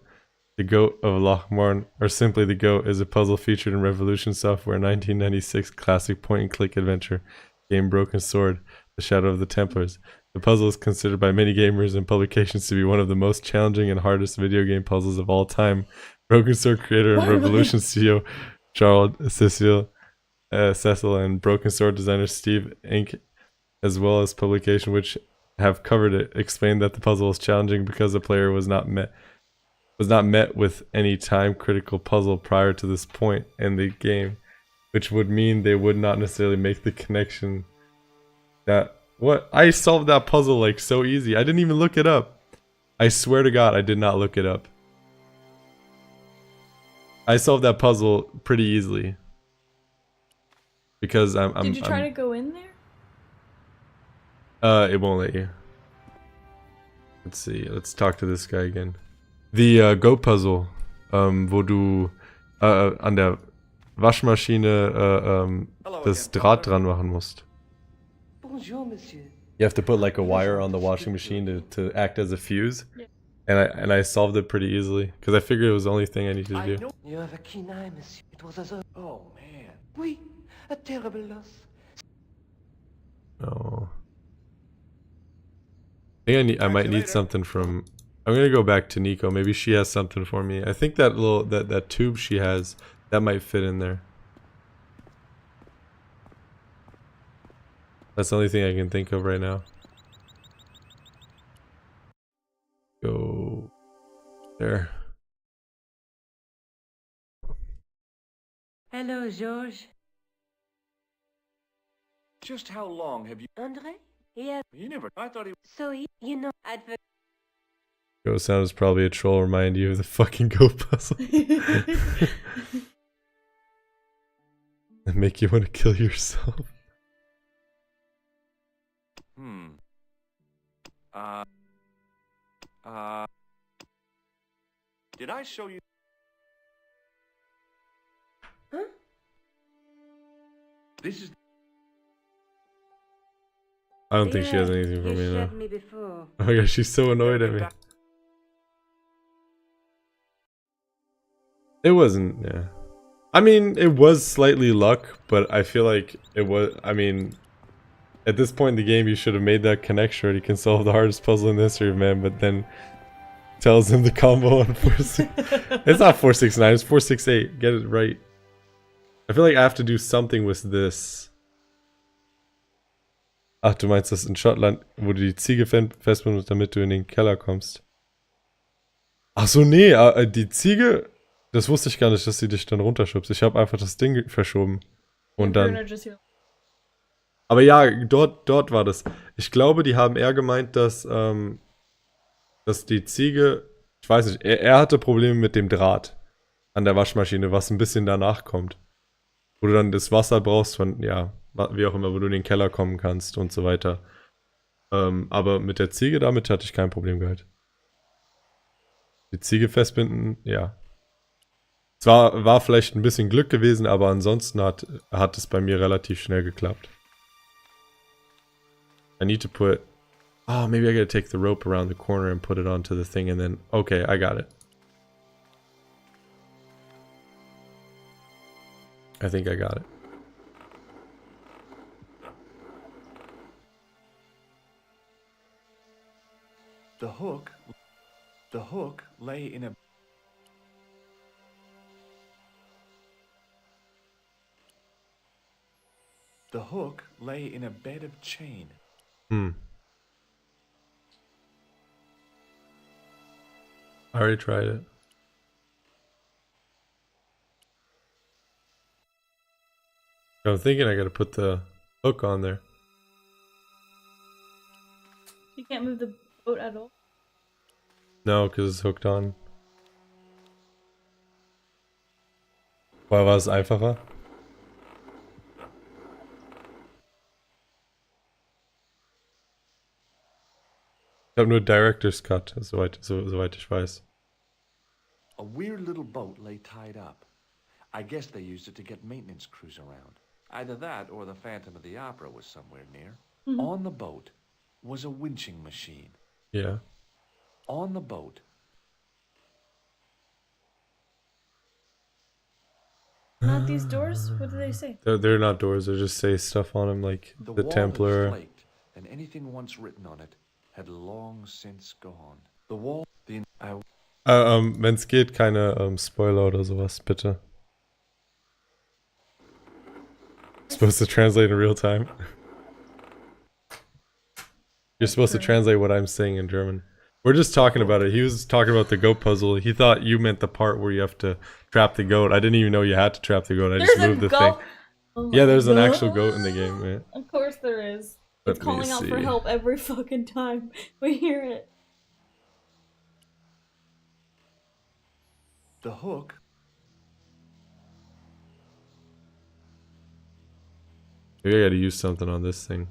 the goat of Lochmarn, or simply the goat, is a puzzle featured in Revolution Software 1996 classic point-and-click adventure game Broken Sword, The Shadow of the Templars. The puzzle is considered by many gamers and publications to be one of the most challenging and hardest video game puzzles of all time. Broken Sword creator and Revolution CEO Charles Cecil, and Broken Sword designer Steve Inc., as well as publication which have covered it, explained that the puzzle was challenging because the player was not met with any time critical puzzle prior to this point in the game, which would mean they would not necessarily make the connection that what I solved that puzzle like so easy. I didn't even look it up. I swear to God, I did not look it up. I solved that puzzle pretty easily because Did you try to go in there? It won't let you. Let's see. Let's talk to this guy again. The Go Puzzle, wo du an der Waschmaschine das Draht dran machen musst. Bonjour, monsieur. You have to put like a wire on the washing machine to act as a fuse. Yeah. And I solved it pretty easily because I figured it was the only thing I needed to do. You have a keen eye, monsieur. It was as though... Oh, man. Oui, a terrible loss. Oh. I think I might need something from. I'm gonna go back to Nico. Maybe she has something for me. I think that little that tube she has that might fit in there. That's the only thing I can think of right now. Go there. Hello, George. Just how long have you... Andre? Yeah, You never... I thought he... so you know, I'd... Go sound is probably a troll. Remind you of the fucking Go puzzle. And make you want to kill yourself. Did I show you... Huh? This is... I don't think she has anything for you me now. showed me before. Oh my gosh, she's so annoyed at me. It wasn't, yeah. I mean, it was slightly luck, but I feel like it was, I mean, at this point in the game, you should have made that connection already. You can solve the hardest puzzle in the history of man, but then tells him the combo on 4-6. It's not 4-6-9, it's 4-6-8. Get it right. I feel like I have to do something with this. Ach, du meinst das in Schottland, wo du die Ziege festbindest, damit du in den Keller kommst. Ach so, nee, die Ziege, das wusste ich gar nicht, dass sie dich dann runterschubst. Ich habe einfach das Ding verschoben. Und dann... Aber ja, dort war das. Ich glaube, die haben eher gemeint, dass die Ziege... Ich weiß nicht, er hatte Probleme mit dem Draht an der Waschmaschine, was ein bisschen danach kommt. Wo du dann das Wasser brauchst von, ja, wie auch immer, wo du in den Keller kommen kannst und so weiter. Aber mit der Ziege, damit hatte ich kein Problem gehabt. Die Ziege festbinden, ja. Es war vielleicht ein bisschen Glück gewesen, aber ansonsten hat es bei mir relativ schnell geklappt. I need to put... Oh, maybe I gotta take the rope around the corner and put it onto the thing and then... Okay, I got it. I think I got it. The hook lay in a... The hook lay in a bed of chain. Hmm. I already tried it. I'm thinking I gotta put the hook on there. You can't move the boat at all. No, because it's hooked on. Why war es einfacher? Ich habe nur Director's Cut, soweit ich weiß. A weird little boat lay tied up. I guess they used it to get maintenance crews around. Either that or the Phantom of the Opera was somewhere near. On the boat was a winching machine. Yeah. On the boat. Not these doors? What do they say? They're not doors, they just say stuff on them like the wall Templar. had flaked, and anything once written on it had long since gone. The wall, Wenn's geht, keine Spoiler oder sowas, bitte. Supposed to translate in real time. You're supposed to translate what I'm saying in German. We're just talking about it. He was talking about the goat puzzle. He thought you meant the part where you have to trap the goat. I didn't even know you had to trap the goat. I just moved the thing. Oh Yeah, there's an God. actual goat in the game, man. Of course there is. Let It's calling me out for see. help every fucking time we hear it. the hook. Maybe I gotta use something on this thing.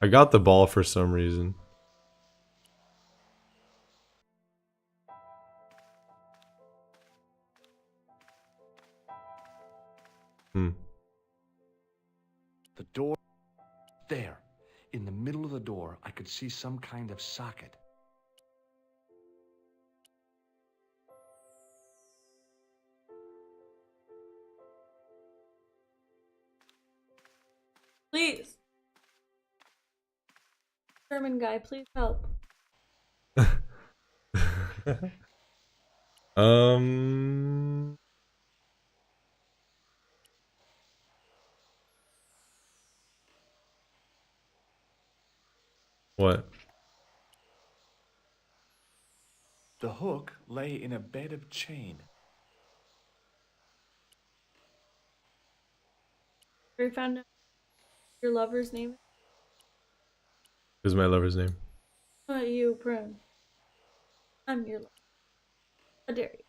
I got the ball for some reason. The door. There. In the middle of the door, I could see some kind of socket. Please. German guy, please help. What? The hook lay in a bed of chain. We found out your lover's name. Who's my lover's name? Not you, Prune. I'm your lover. How dare you?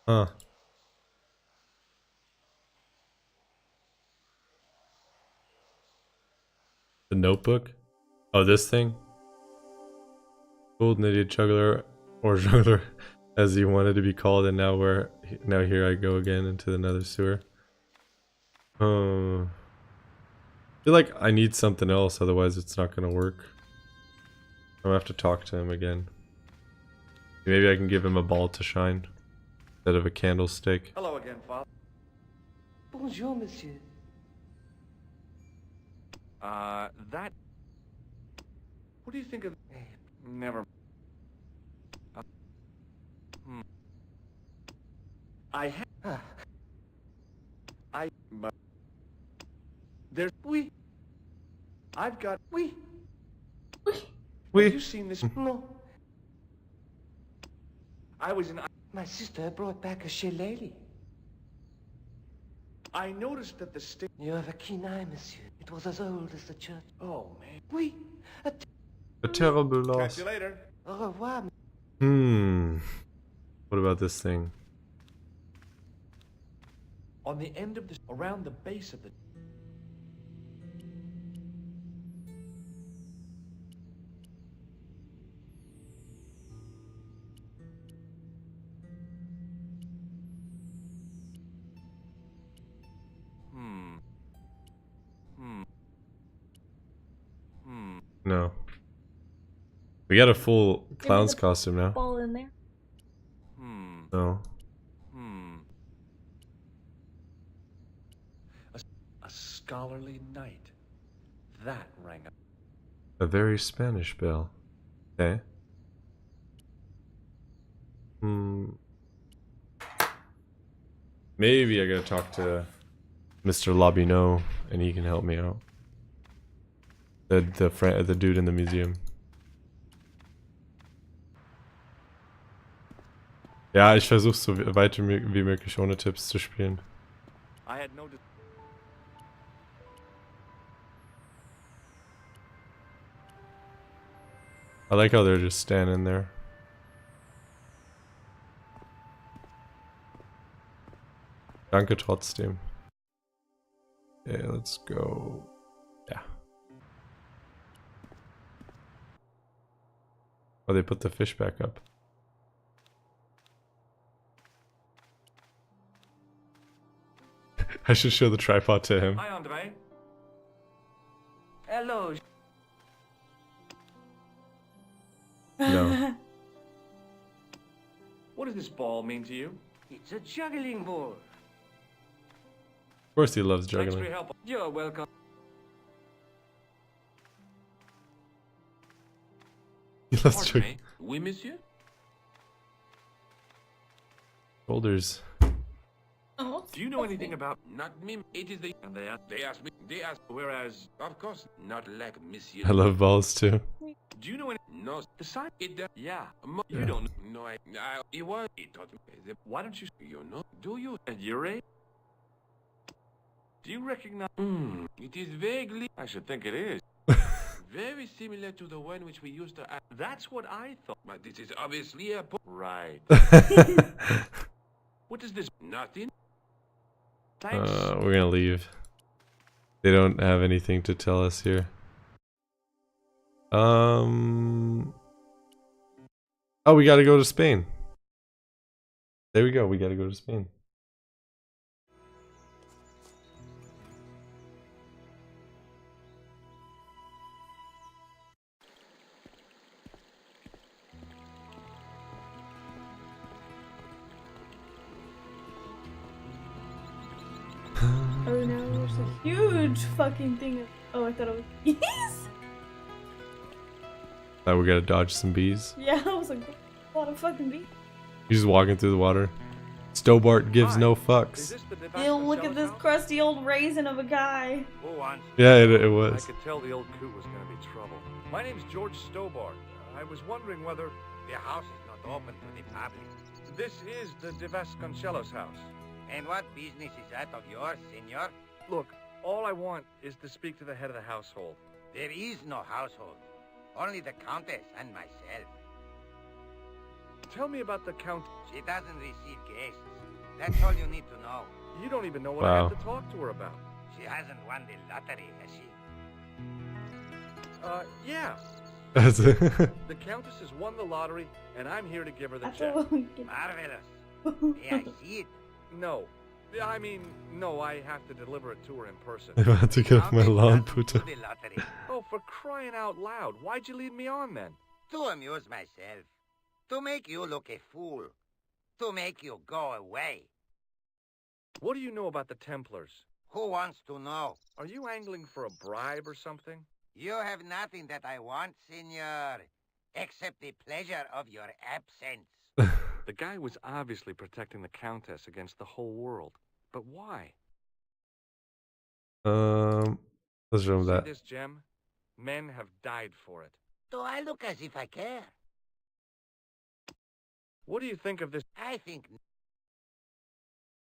Huh. The notebook? Oh, this thing? Golden idiot juggler, or juggler as he wanted to be called, and now here I go again into another sewer. I feel like I need something else, otherwise it's not gonna work. I'm gonna have to talk to him again. Maybe I can give him a ball to shine instead of a candlestick. Hello again, Father. Bonjour, monsieur. That... What do you think of... Never... I have... But... There's... I've got... Have you seen this? No, I was in... my sister brought back a shillelagh. I noticed that the stick... You have a keen eye, monsieur. It was as old as the church. Oh, man. Oui, A terrible Catch loss. you later. au revoir. What about this thing? On the end of the... around the base of the... No. We got a full Give me clown's the costume now. Ball in there. No. A scholarly knight. That rang up. A very Spanish bell. Okay. Maybe I gotta talk to Mr. Lobino and he can help me out. The dude in the museum. Ja, ich versuche so weit wie möglich ohne Tipps zu spielen. I had no I like how they're just standing there. Danke trotzdem. Okay, let's go. Yeah. Oh, they put the fish back up. I should show the tripod to him. Hi, Andre. Hello. No. What does this ball mean to you? It's a juggling ball. Of course he loves Thanks for juggling. your help. You're welcome. He loves Pardon juggling. me. Oui, monsieur? Shoulders. Oh, Do you know anything about... Not me. It is the... And they asked me... They asked... Whereas... Of course, not like monsieur. I love balls too. Do you know any... No. The sign... It... yeah. You Yeah. don't know. No, it was... It taught me... Why don't you... You know? Do you? At your age? Do you recognize... It is vaguely... I should think it is. Very similar to the one which we used to... That's what I thought. But this is obviously a... Right. What is this? Nothing? Thanks. We're gonna leave. They don't have anything to tell us here. Oh, we gotta go to Spain. There we go. We gotta go to Spain. oh no, there's a huge fucking thing of. Oh, I thought it was bees. Now we gotta dodge some bees. Yeah, I was like, a lot of fucking bees. He's just walking through the water. Stobart gives Hi. no Is fucks. this the Ew, look at this house? crusty old raisin of a guy. Who wants? Yeah, it I was. could tell the old coot was going to be trouble. My name's George Stobart. I was wondering whether The house is not open to the public. this is the De Vasconcelos house. And what business is that of yours, senor? Look, all I want is to speak to the head of the household. There is no household. Only the countess and myself. Tell me about the count. She doesn't receive guests. That's all you need to know. You don't even know what I Wow. have to talk to her about. She hasn't won the lottery, has she? Yeah. That's it. The countess has won the lottery, and I'm here to give her the That's check. what we get. Marvelous. May I see it? No. I mean, no, I have to deliver it to her in person. I'm about to get off my Countess lawn, doesn't puta. do the lottery. Oh, for crying out loud. Why'd you lead me on then? To amuse myself. To make you look a fool. To make you go away. What do you know about the Templars? Who wants to know? Are you angling for a bribe or something? You have nothing that I want, senor, except the pleasure of your absence. The guy was obviously protecting the Countess against the whole world. But why? Let's show him See that. this gem? Men have died for it. Do I look as if I care? What do you think of this? I think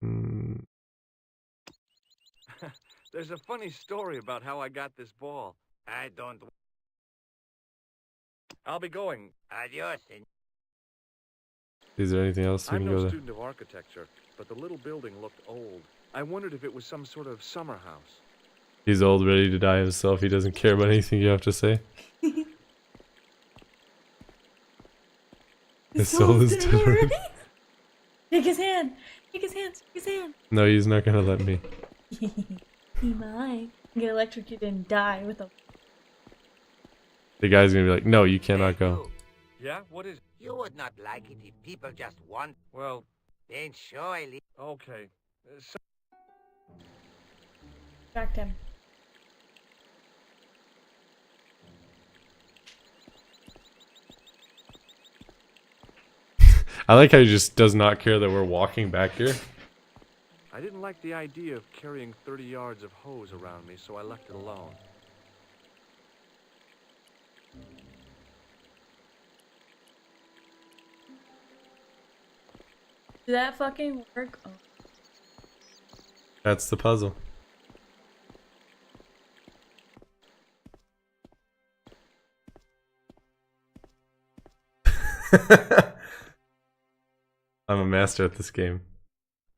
Mm, There's a funny story about how I got this ball. I don't. I'll be going. Adios, senor. is there anything else we I'm can no go there? student of architecture, but the little building looked old. I wondered if it was some sort of summer house. He's old, ready to die himself. He doesn't care about anything you have to say. His soul is dead already. Take his hand. Take his hand. Take his hand. No, he's not gonna let me. He might get electrocuted and die with a. The guy's gonna be like, no, you cannot go. Yeah? What is it? You would not like it if people just want. Well, Then surely. okay. So Distract him. I like how he just does not care that we're walking back here. I didn't like the idea of carrying 30 yards of hose around me, so I left it alone. Did that fucking work? Oh. That's the puzzle. I'm a master at this game.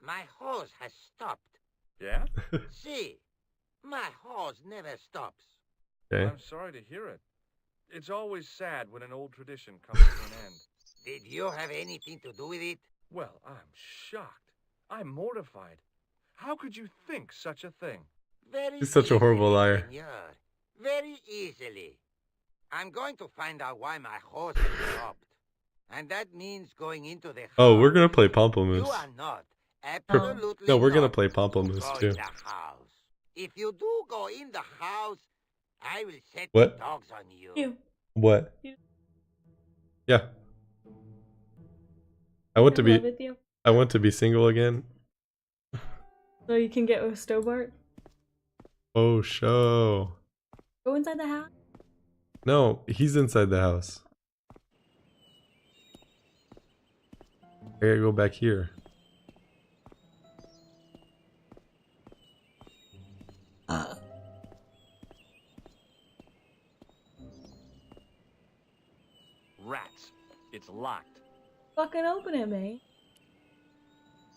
My hose has stopped. Yeah? See, my hose never stops. Okay. I'm sorry to hear it. It's always sad when an old tradition comes to an end. Did you have anything to do with it? Well, I'm shocked. I'm mortified. How could you think such a thing? Very He's such a horrible easily, liar. Senor. Very easily. I'm going to find out why my hose has stopped. And that means going into the house. Oh, we're gonna play You Pamplemousse. are not. Absolutely No, we're gonna not play to Pamplemousse go too. in the house. If you do go in the house, I will set What? the dogs on you. You. What? You- Yeah. I want to in be. love with you. I want to be single again. So you can get with Stobart. Oh, show. Go inside the house. No, he's inside the house. I gotta go back here. Rats. It's locked. Fucking open it, mate.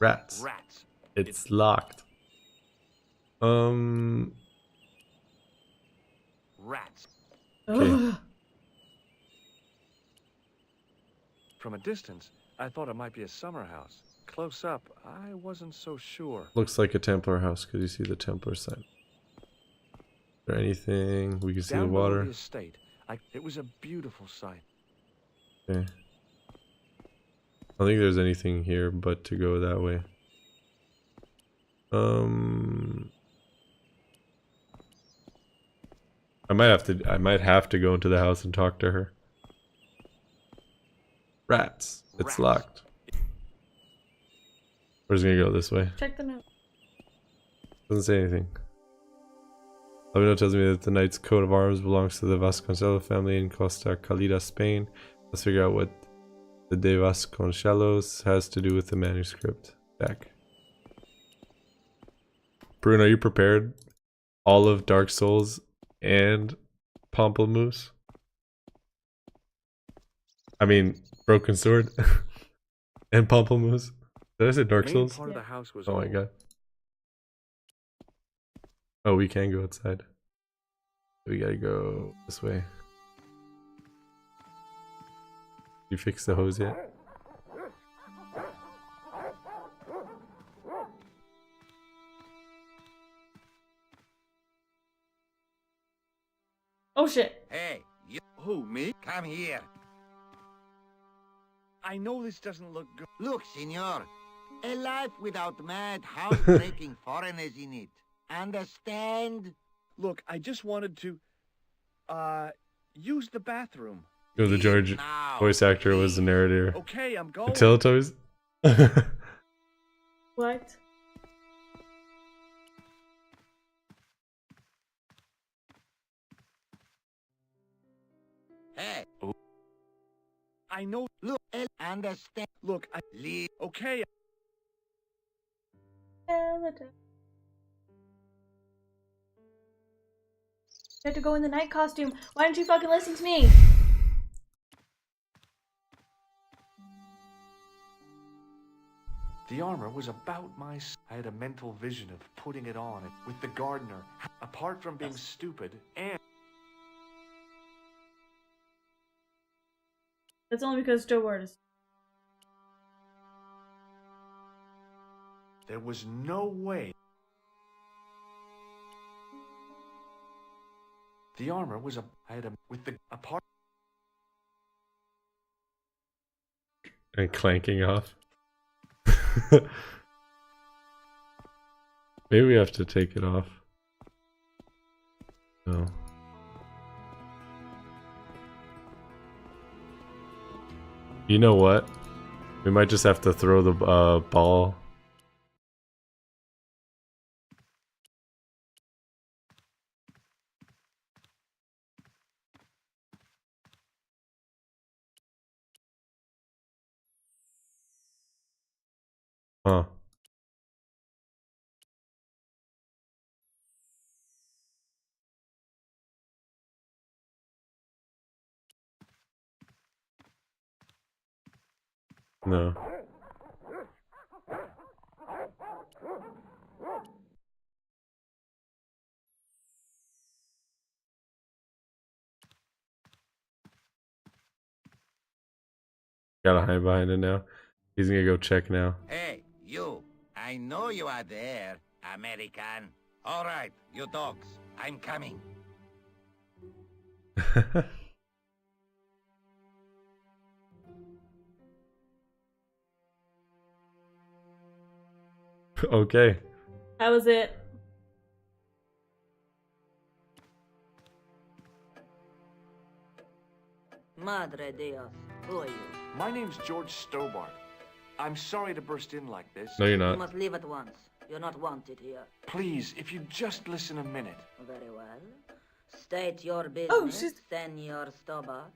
Rats. Rats. It's locked. Rats. Okay. Ugh. From a distance, I thought it might be a summer house. Close up, I wasn't so sure. Looks like a Templar house because you see the Templar sign. Is there anything? We can see Down the below water. the estate, it was a beautiful sight. Okay. I don't think there's anything here but to go that way. I might have to go into the house and talk to her. Rats. It's Rats. locked. We're just gonna go this way. Check the note. Doesn't say anything. Lavino tells me that the knight's coat of arms belongs to the Vasconcelos family in Costa Calida, Spain. Let's figure out what the de Vasconcelos has to do with the manuscript. Back. Bruno, are you prepared? All of Dark Souls and Pamplemousse? I mean, Broken Sword and Pamplemousse. Did I say Dark Main Souls? part of the house was Oh my old. god. Oh, we can go outside. We gotta go this way. You fixed the hose yet? Oh shit. Hey, you Who, me? come here. I know this doesn't look good. Look, senor. A life without mad, house-breaking foreigners in it. Understand? Look, I just wanted to, use the bathroom. Yo, the George Now, voice actor was the narrator. Okay, I'm The going. Teletubbies? What? Hey, I know. look, understand? Look, Leave. okay. You have to go in the night costume. Why didn't you fucking listen to me? The armor was about my... I had a mental vision of putting it on with the gardener. Apart from being stupid and... That's only because Stobart is. There was no way. The armor was a... I had a... With the... Apart... And clanking off. Maybe we have to take it off. No. You know what? We might just have to throw the ball. Huh. No. Gotta hide behind it now. He's gonna go check now. Hey, you. I know you are there, American. All right, you dogs. I'm coming. Okay. That was it. Madre Dios, who are you? My name's George Stobart. I'm sorry to burst in like this. No, you're You not. must leave at once. You're not wanted here. Please, if you just listen a minute. Very well. State your Oh, business, she's- Senor Stobart.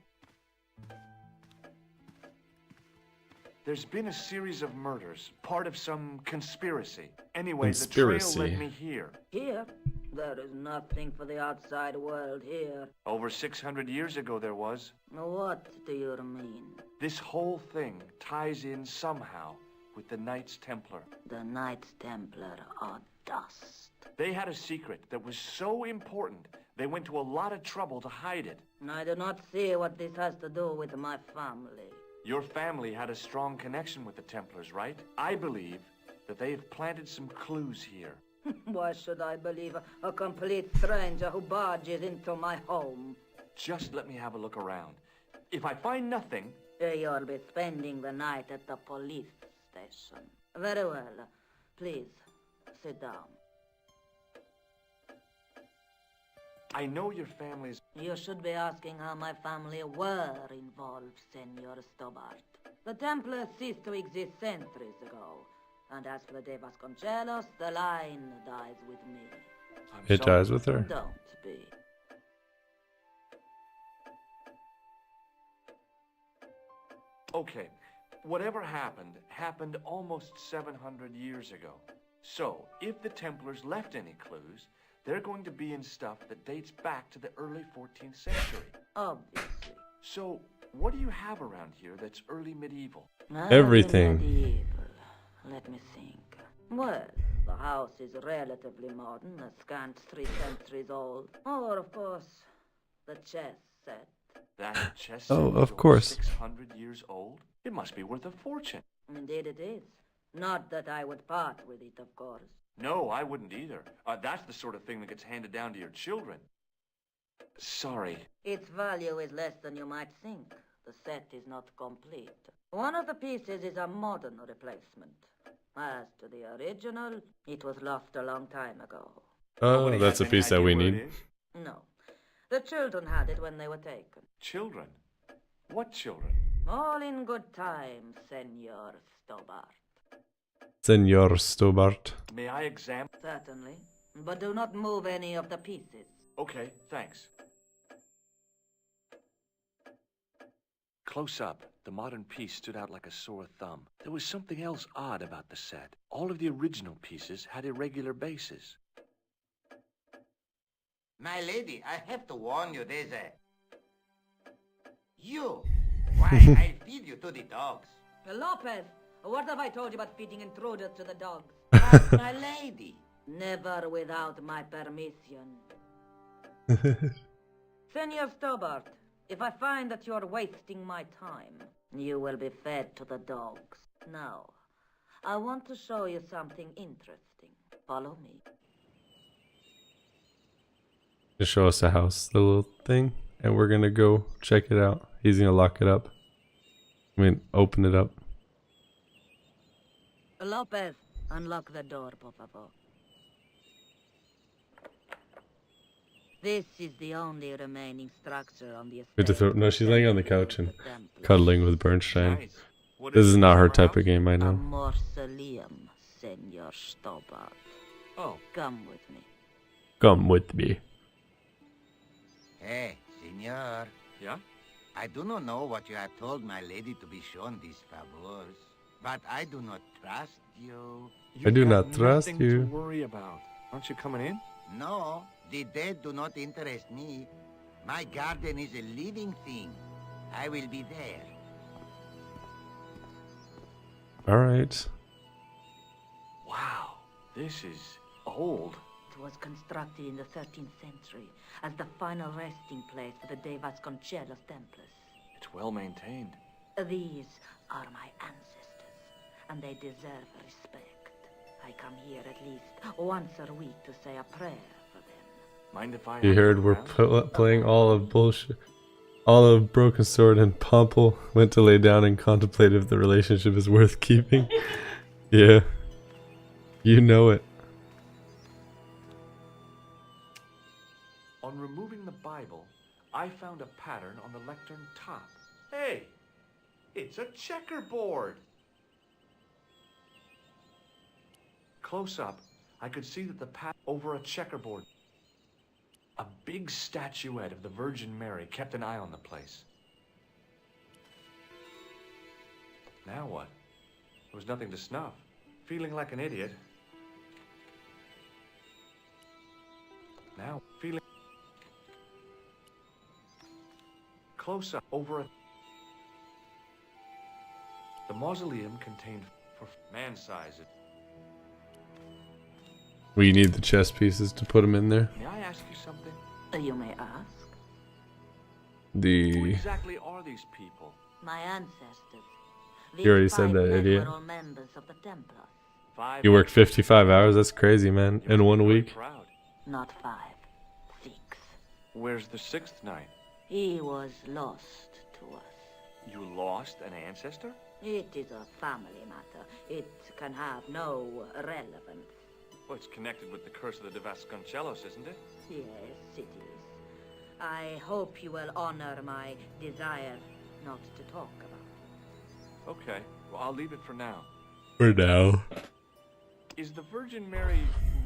There's been a series of murders, part of some conspiracy. Anyway, the Conspiracy. trail led me here. Here? There is nothing for the outside world here. Over 600 years ago there was. What do you mean? This whole thing ties in somehow with the Knights Templar. The Knights Templar are dust. They had a secret that was so important, they went to a lot of trouble to hide it. I do not see what this has to do with my family. Your family had a strong connection with the Templars, right? I believe that they have planted some clues here. Why should I believe a complete stranger who barges into my home? Just let me have a look around. If I find nothing, You'll be spending the night at the police station. Very well. Please, sit down. I know your family's... You should be asking how my family were involved, Senor Stobart. The Templars ceased to exist centuries ago. And as for the Vasconcelos, the line dies with me. I'm It sorry. dies with her. Don't be. Okay, whatever happened almost 700 years ago. So, if the Templars left any clues, they're going to be in stuff that dates back to the early 14th century. Obviously. So, what do you have around here that's early medieval? Everything. Medieval. Let me think. Well, the house is relatively modern, a scant 3 centuries old. Or, of course, the chess set. That chess Oh, set is of over course. 600 years old? It must be worth a fortune. Indeed it is. Not that I would part with it, of course. No, I wouldn't either. That's the sort of thing that gets handed down to your children. Sorry. Its value is less than you might think. The set is not complete. One of the pieces is a modern replacement. As to the original, it was lost a long time ago. Oh, Nobody that's a has any piece that idea we where it need. is? No. The children had it when they were taken. Children? What children? All in good time, Senor Stobart. Senor Stobart. May I examine? Certainly. But do not move any of the pieces. Okay, thanks. Close up, the modern piece stood out like a sore thumb. There was something else odd about the set. All of the original pieces had irregular bases. My lady, I have to warn you, there's a... You! Why, I feed you to the dogs. Lopez, what have I told you about feeding intruders to the dogs? But, my lady... Never without my permission. Senor Stobart, if I find that you're wasting my time, you will be fed to the dogs. Now, I want to show you something interesting. Follow me. Just show us the house, the little thing, and we're gonna go check it out. He's gonna lock it up. I mean, open it up. Lopez, unlock the door, por favor. This is the only remaining structure on the We have to estate. throw, no, she's laying on the couch and The Templars. cuddling with Bernstein. Nice. What This is is it, not her Mr. type House? of game, I A know. mausoleum, Senor Stobart. Oh, Come with me. Come with me. Hey, senor. yeah? I do not know what you have told my lady to be shown these favors, but I do not trust you. I do You've got not trust nothing you. to worry about. Aren't you coming in? No, the dead do not interest me. My garden is a living thing. I will be there. Alright. Wow, this is old. It was constructed in the 13th century as the final resting place for the De Vasconcelos Templars. It's well maintained. These are my ancestors, and they deserve respect. I come here at least once a week to say a prayer for them. Mind if I You have heard a we're round? playing all of bullshit. All of Broken Sword, and Pomple went to lay down and contemplate if the relationship is worth keeping. Yeah. You know it. On removing the Bible, I found a pattern on the lectern top. Hey, it's a checkerboard. Close up, I could see that the pattern over a checkerboard. A big statuette of the Virgin Mary kept an eye on the place. Now what? There was nothing to snuff. Feeling like an idiot. Now, feeling close up over a... The mausoleum contained for man size. We need the chess pieces to put them in there. May I ask you something? You may ask. Who The exactly are these people? My ancestors. You already These said five that, men idiot. were all members of the Templars. 5 you worked 55 hours. That's crazy, man. You In must be 1 very week. Proud. Not 5, 6. Where's the 6th night? He was lost to us. You lost an ancestor? It is a family matter. It can have no relevance. Well, it's connected with the curse of the De Vasconcelos, isn't it? Yes, it is. I hope you will honor my desire not to talk about Okay, well, I'll leave it for now. For now. Is the Virgin Mary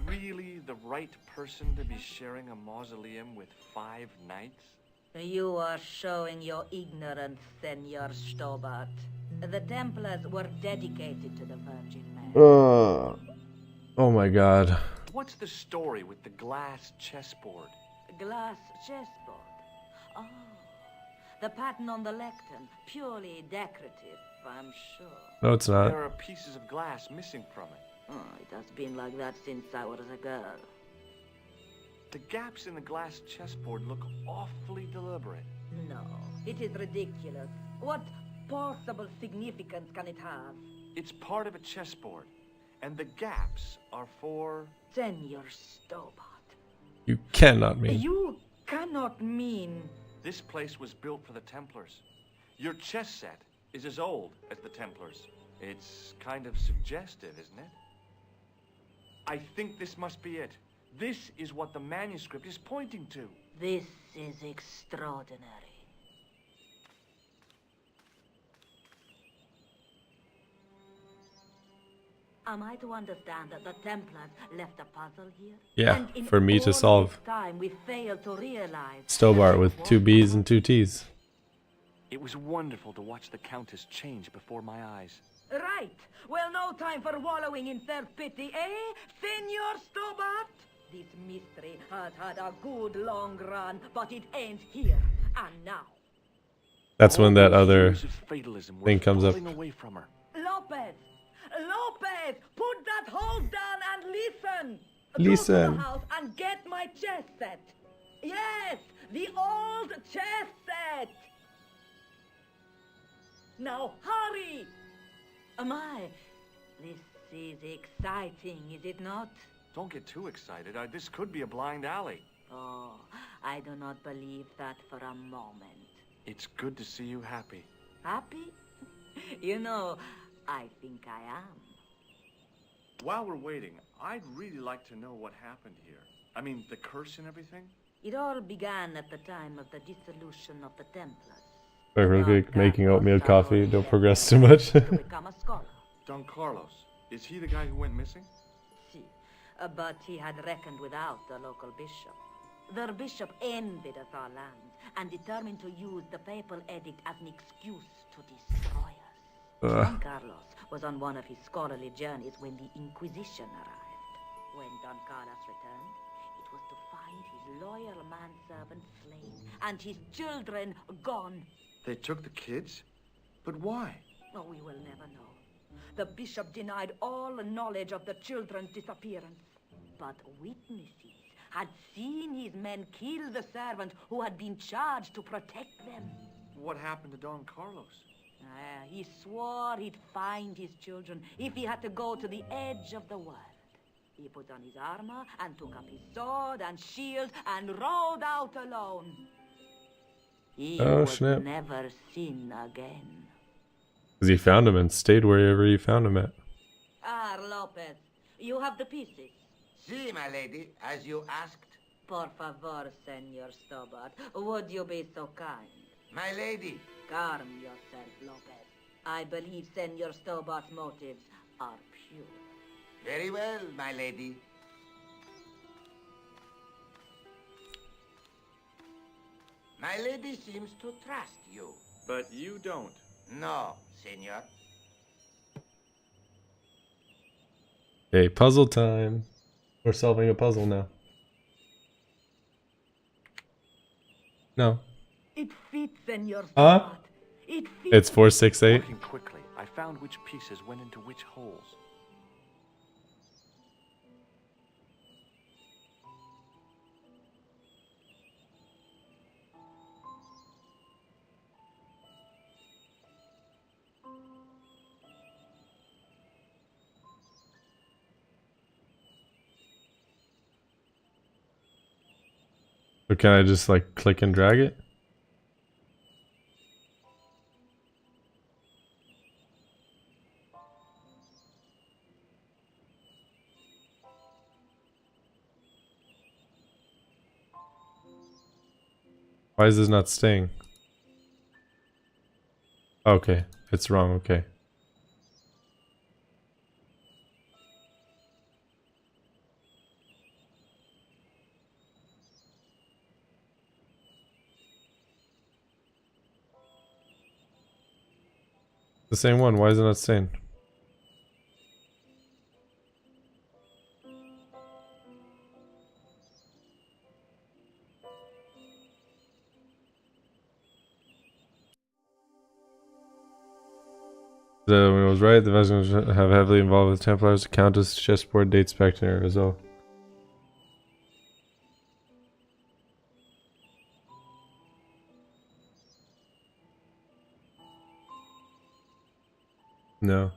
really the right person to be sharing a mausoleum with 5 knights? it. You are showing your ignorance, Senor Stobart. The Templars were dedicated to the Virgin Mary. Oh my god. What's the story with the glass chessboard? Glass chessboard. Oh, the pattern on the lectern, purely decorative, I'm sure. No, it's not. There are pieces of glass missing from it. Oh, it has been like that since I was a girl. The gaps in the glass chessboard look awfully deliberate. No, it is ridiculous. What possible significance can it have? It's part of a chessboard, and the gaps are for... Senor Stobart. You cannot mean. You cannot mean... This place was built for the Templars. Your chess set is as old as the Templars. It's kind of suggestive, isn't it? I think this must be it. This is what the manuscript is pointing to. This is extraordinary. Am I to understand that the Templars left a puzzle here? Yeah, And in for me to all solve. this time we failed to realize Stobart that with it 2 was B's and 2 T's. It was wonderful to watch the Countess change before my eyes. Right. Well, no time for wallowing in self-pity, eh, Senor Stobart? This mystery has had a good long run, but it ain't here and now. That's when that other Years of fatalism were thing comes up. falling away from her. Lopez! Lopez! Put that hose down and listen! Go to Listen. the house and get my chess set. Yes, the old chess set. Now hurry! My, this is exciting, is it not? Don't get too excited. This could be a blind alley. Oh, I do not believe that for a moment. It's good to see you happy. Happy? You know, I think I am. While we're waiting, I'd really like to know what happened here. I mean, the curse and everything? It all began at the time of the dissolution of the Templars. Wait, real Don quick, making Carlos oatmeal had coffee. only Don't left progress the too much. to become a scholar. Don Carlos. Is he the guy who went missing? See, but he had reckoned without the local bishop. The bishop envied us our lands and determined to use the papal edict as an excuse to destroy us. Don Carlos was on one of his scholarly journeys when the Inquisition arrived. When Don Carlos returned, it was to find his loyal manservant slain and his children gone. They took the kids? But why? Oh, we will never know. The bishop denied all knowledge of the children's disappearance. But witnesses had seen his men kill the servant who had been charged to protect them. What happened to Don Carlos? He swore he'd find his children if he had to go to the edge of the world. He put on his armor and took up his sword and shield and rode out alone. He Oh, would snap. never sin again. Because he found him and stayed wherever he found him at. Ah, Lopez, you have the pieces. See, my lady, as you asked. Por favor, Senor Stobart, would you be so kind? My lady. Calm yourself, Lopez. I believe Senor Stobart's motives are pure. Very well, my lady. My lady seems to trust you. But you don't. No, senor. Hey, puzzle time. We're solving a puzzle now. No. It fits, Senor Huh? Stobart. It fits. It's 468. Working quickly, I found which pieces went into which holes. So can I just like click and drag it? Why is this not staying? Okay, it's wrong, okay. The same one, why is it not staying? The when it was right, the Vikings have heavily involved with Templars. The Countess chessboard dates back to Nero as well. No.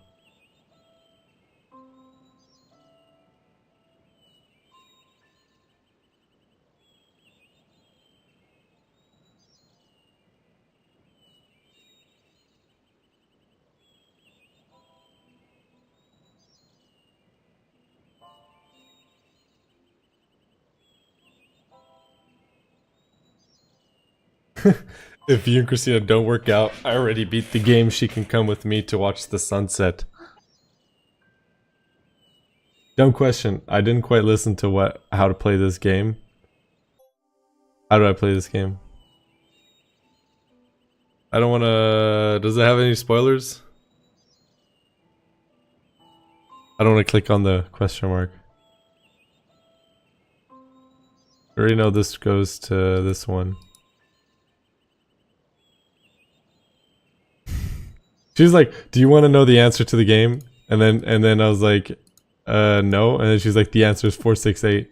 If you and Christina don't work out, I already beat the game. She can come with me to watch the sunset. Dumb question. I didn't quite listen to how to play this game. How do I play this game? I don't want to... Does it have any spoilers? I don't want to click on the question mark. I already know this goes to this one. She's like, do you want to know the answer to the game? And then I was like, no. And then she's like, the answer is 468.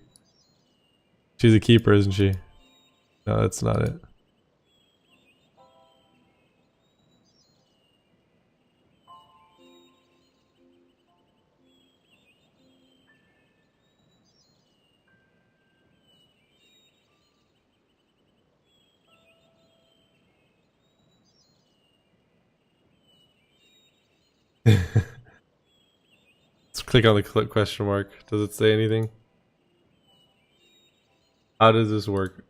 She's a keeper, isn't she? No, that's not it. Let's click on the question mark. Does it say anything? How does this work?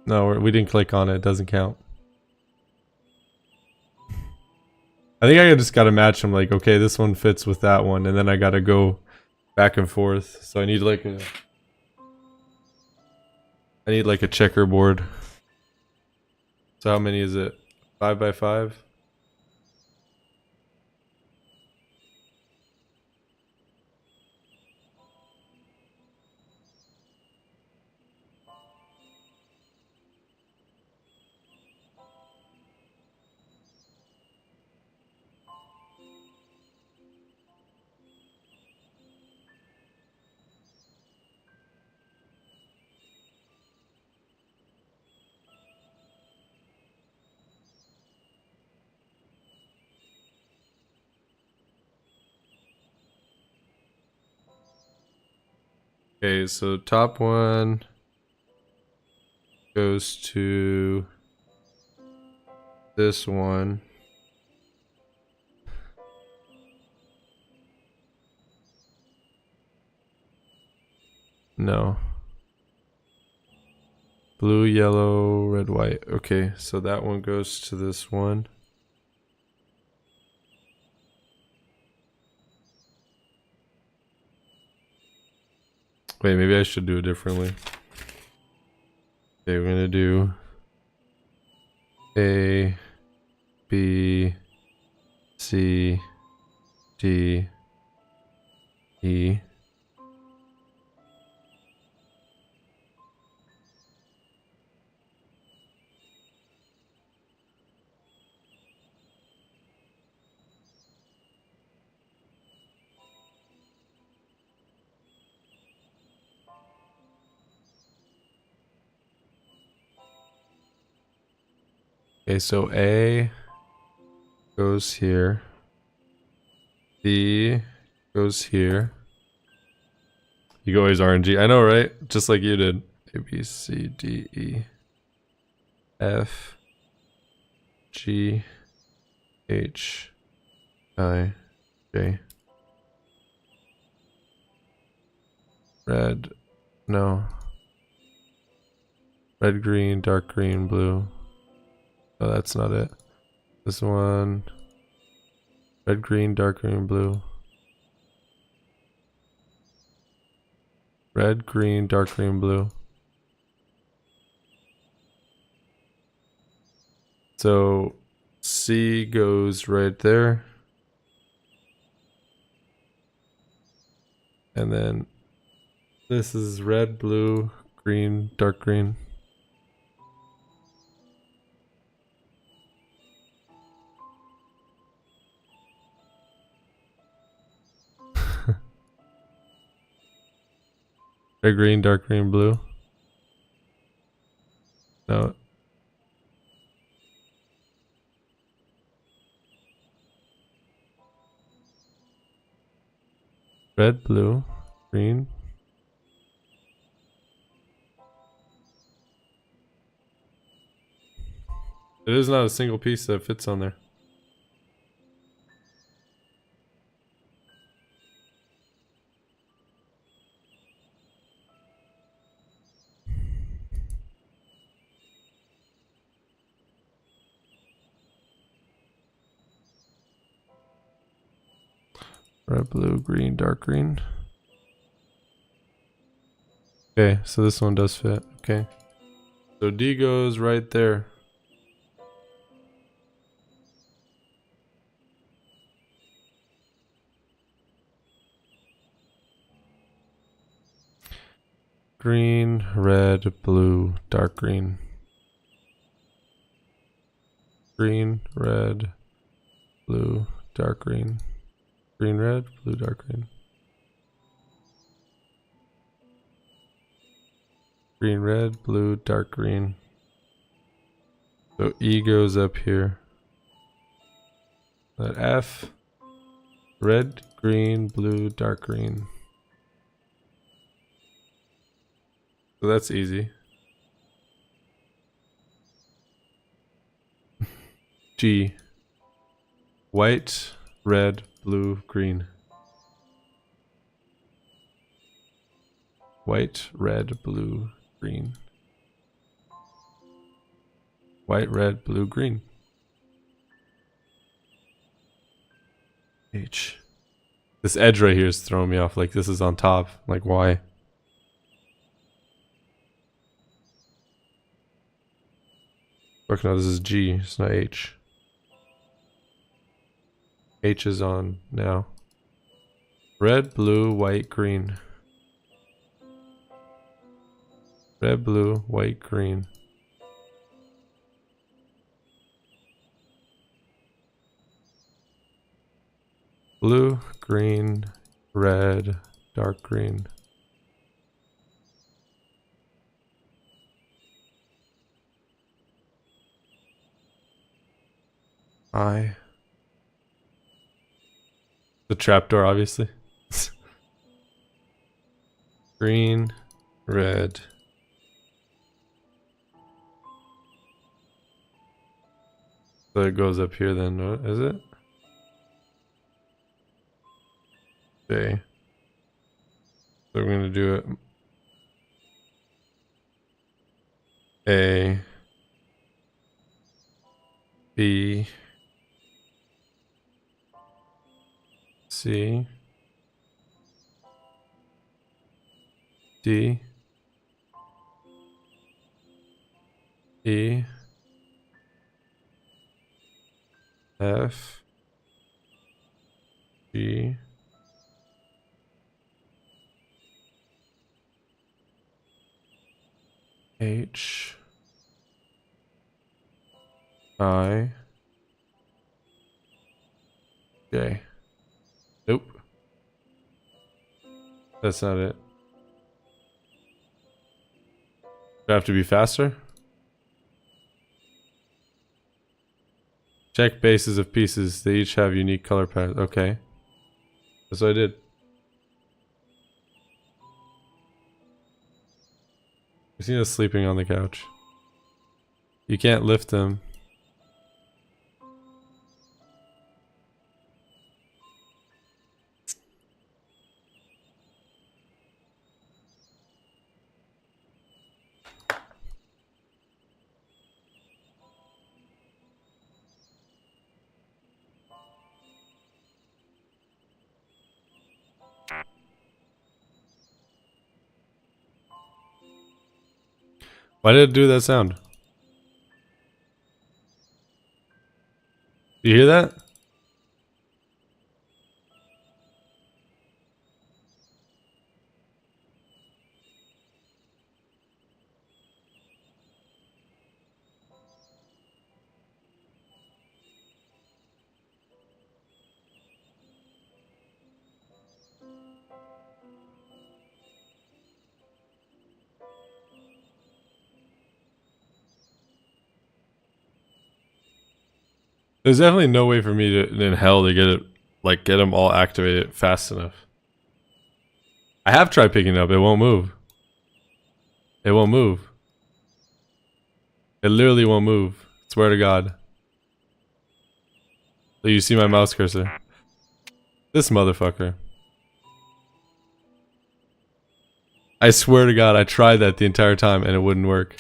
No, we didn't click on it. It doesn't count. I think I just gotta match them. Like, okay, this one fits with that one, and then I gotta go back and forth. So I need like a checkerboard. So how many is it? 5 by 5? Okay, so top one goes to this one. No. Blue, yellow, red, white. Okay, so that one goes to this one. Wait, maybe I should do it differently. Okay, we're gonna do A, B, C, D, E. Okay, so A goes here. B goes here. You go always RNG. I know, right? Just like you did. A, B, C, D, E, F, G, H, I, J. Red. No. Red, green, dark green, blue. Oh, that's not it. This one. Red, green, dark green, blue. Red, green, dark green, blue. So C goes right there. And then this is red, blue, green, dark green. Red, green, dark green, blue. No. Red, blue, green. It is not a single piece that fits on there. Red, blue, green, dark green. Okay, so this one does fit. Okay. So D goes right there. Green, red, blue, dark green. Green, red, blue, dark green. Green, red, blue, dark green. Green, red, blue, dark green. So E goes up here. That F, red, green, blue, dark green. So that's easy. G, white, red, blue, green. White, red, blue, green. white, red, blue, green. H. This edge right here is throwing me off. Like this is on top. Like why? Fuck no, this is G. It's not H. H is on now. Red, blue, white, green. Red, blue, white, green. Blue, green, red, dark green. I. The trapdoor, obviously. Green, red. So it goes up here then, is it? Okay. So we're gonna do it. A. B. C. D. E. F. G. H. I. J. Nope. That's not it. Do I have to be faster? Check bases of pieces. They each have unique color patterns. Okay. That's what I did. Christina's sleeping on the couch. You can't lift him. Why did it do that sound? Do you hear that? There's definitely no way for me to in hell to get it, like get them all activated fast enough. I have tried picking it up. It won't move. It won't move. It literally won't move. Swear to God. So you see my mouse cursor. This motherfucker. I swear to God, I tried that the entire time and it wouldn't work.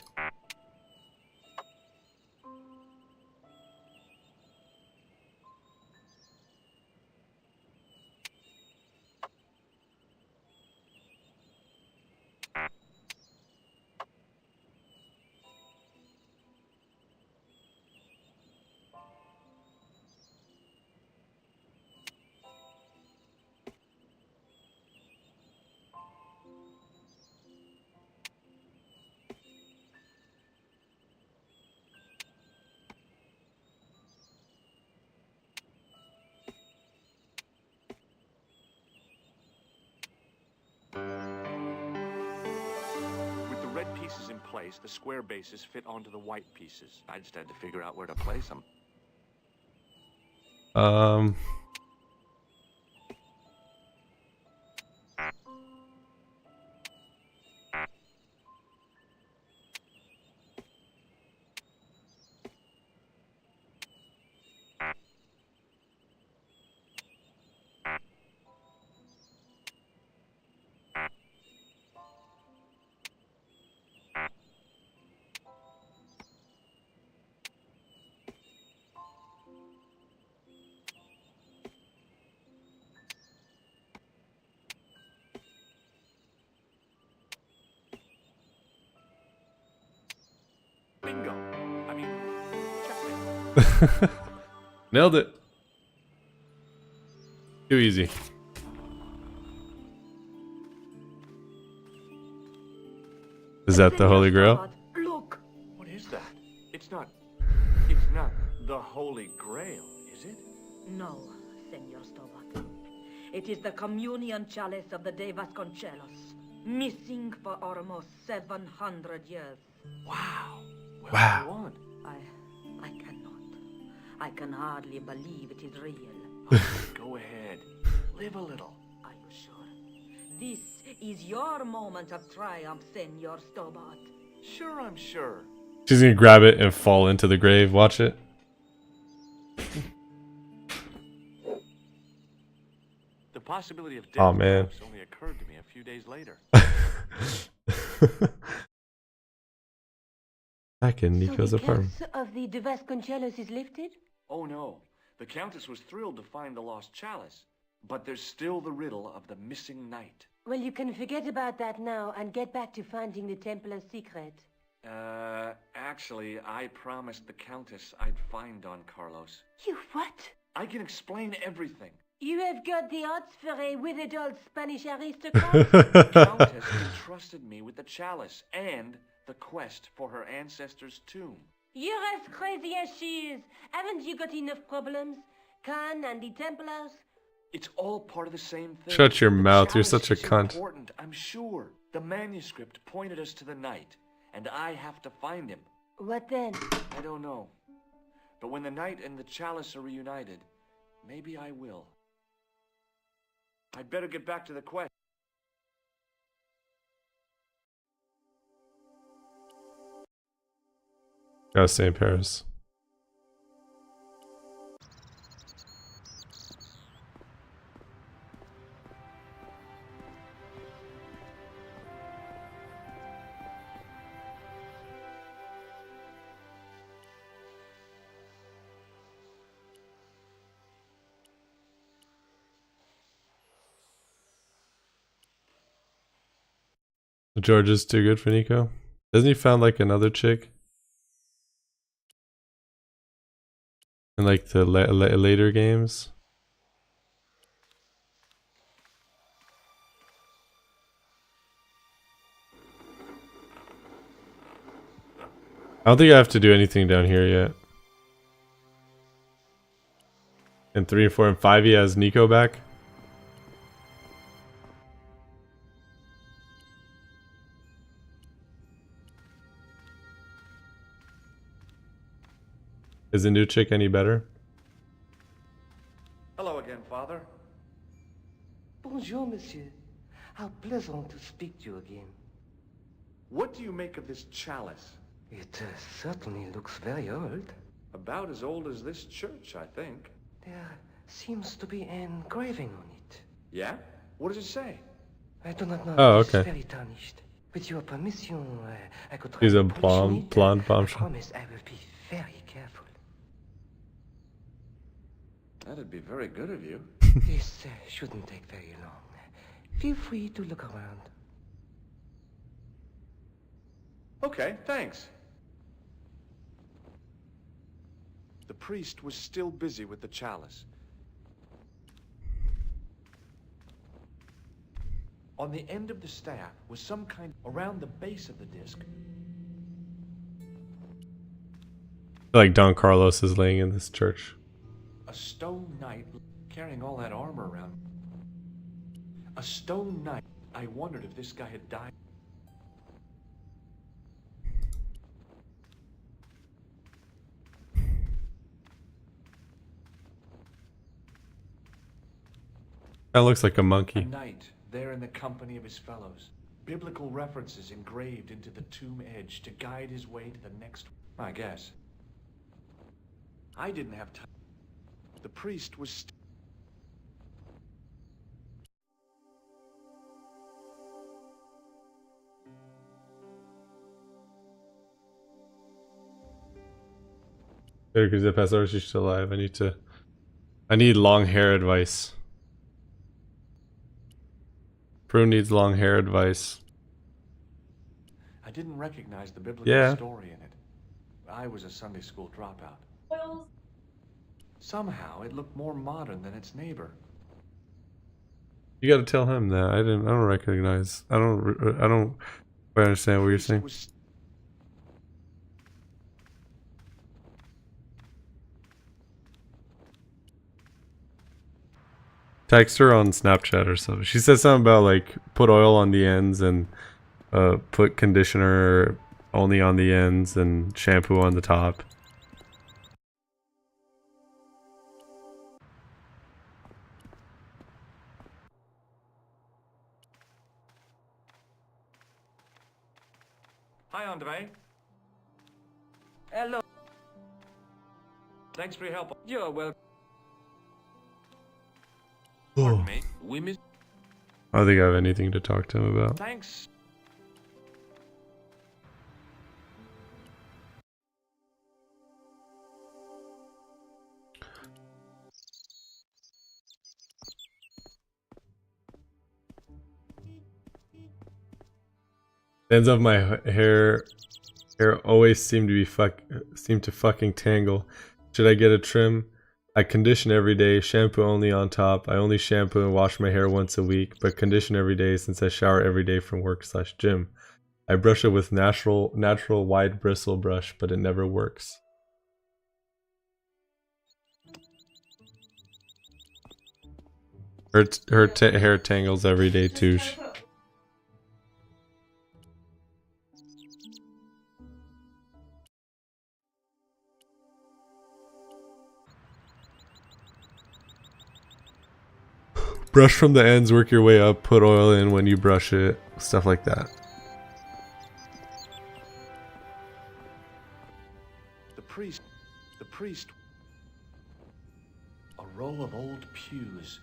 With the red pieces in place, the square bases fit onto the white pieces. I just had to figure out where to place them. Um. Nailed it. Too easy. Is that the Holy Grail? Look! What is that? It's not the Holy Grail, is it? No, Senor Stobart. It is the communion chalice of the De Vasconcelos, missing for almost 700 years. Wow. Well, Wow. go on. I cannot. I can hardly believe it is real. Go ahead. Live a little. Are you sure? This is your moment of triumph, Senor Stobart. Sure, I'm sure. She's gonna grab it and fall into the grave. Watch it. The possibility of death Aw, man. perhaps only occurred to me a few days later. Back in Nico's apartment. of the De Vasconcelos is lifted? Oh no. The Countess was thrilled to find the lost chalice. But there's still the riddle of the missing knight. Well, you can forget about that now and get back to finding the Templar's secret. Actually, I promised the Countess I'd find Don Carlos. You what? I can explain everything. You have got the odds for a withered old Spanish aristocrat? The Countess entrusted me with the chalice and the quest for her ancestor's tomb. You're as crazy as she is. Haven't you got enough problems? Khan and the Templars? It's all part of the same thing. Shut your The mouth, you're chalice such a is cunt. Important, I'm sure. The manuscript pointed us to the knight, and I have to find him. What then? I don't know. But when the knight and the chalice are reunited, maybe I will. I'd better get back to the quest. Gotta stay in Paris. George is too good for Nico. Hasn't he found like another chick? In like the later games? I don't think I have to do anything down here yet. In 3 and 4 and 5 he has Nico back. Is the new chick any better? Hello again, Father. Bonjour, monsieur. How pleasant to speak to you again. What do you make of this chalice? It certainly looks very old. About as old as this church, I think. There seems to be an engraving on it. Yeah? What does it say? I do not know. Oh, It's okay. very tarnished. With your permission, I could try He's a polishing it. blonde I bombshell. promise I will be very careful. That'd be very good of you. This shouldn't take very long. Feel free to look around. Okay, thanks. The priest was still busy with the chalice. On the end of the staff was some kind around the base of the disc. Like Don Carlos is laying in this church. A stone knight carrying all that armor around. A stone knight. I wondered if this guy had died. That looks like a A monkey. knight there in the company of his fellows. Biblical references engraved into the tomb edge to guide his way to the next. I guess. I didn't have time. The priest was Because the pastor is still alive. I need long hair advice. Prue needs long hair advice. I didn't recognize the biblical Yeah. story in it. I was a Sunday school dropout. oils. Somehow, it looked more modern than its neighbor. You got to tell him that. I don't recognize. I don't quite understand what you're saying. Text her on Snapchat or something. She said something about like put oil on the ends and put conditioner only on the ends and shampoo on the top. Hi, Andre. Hello. Thanks for your help. You're welcome. Pardon me. We miss. I don't think I have anything to talk to him about. Thanks. Ends of my hair always seem to fucking tangle. Should I get a trim? I condition every day, shampoo only on top. I only shampoo and wash my hair once a week, but condition every day since I shower every day from work/gym. I brush it with natural wide bristle brush, but it never works. Her hair tangles every day too. Brush from the ends, work your way up, put oil in when you brush it, stuff like that. The priest. A row of old pews.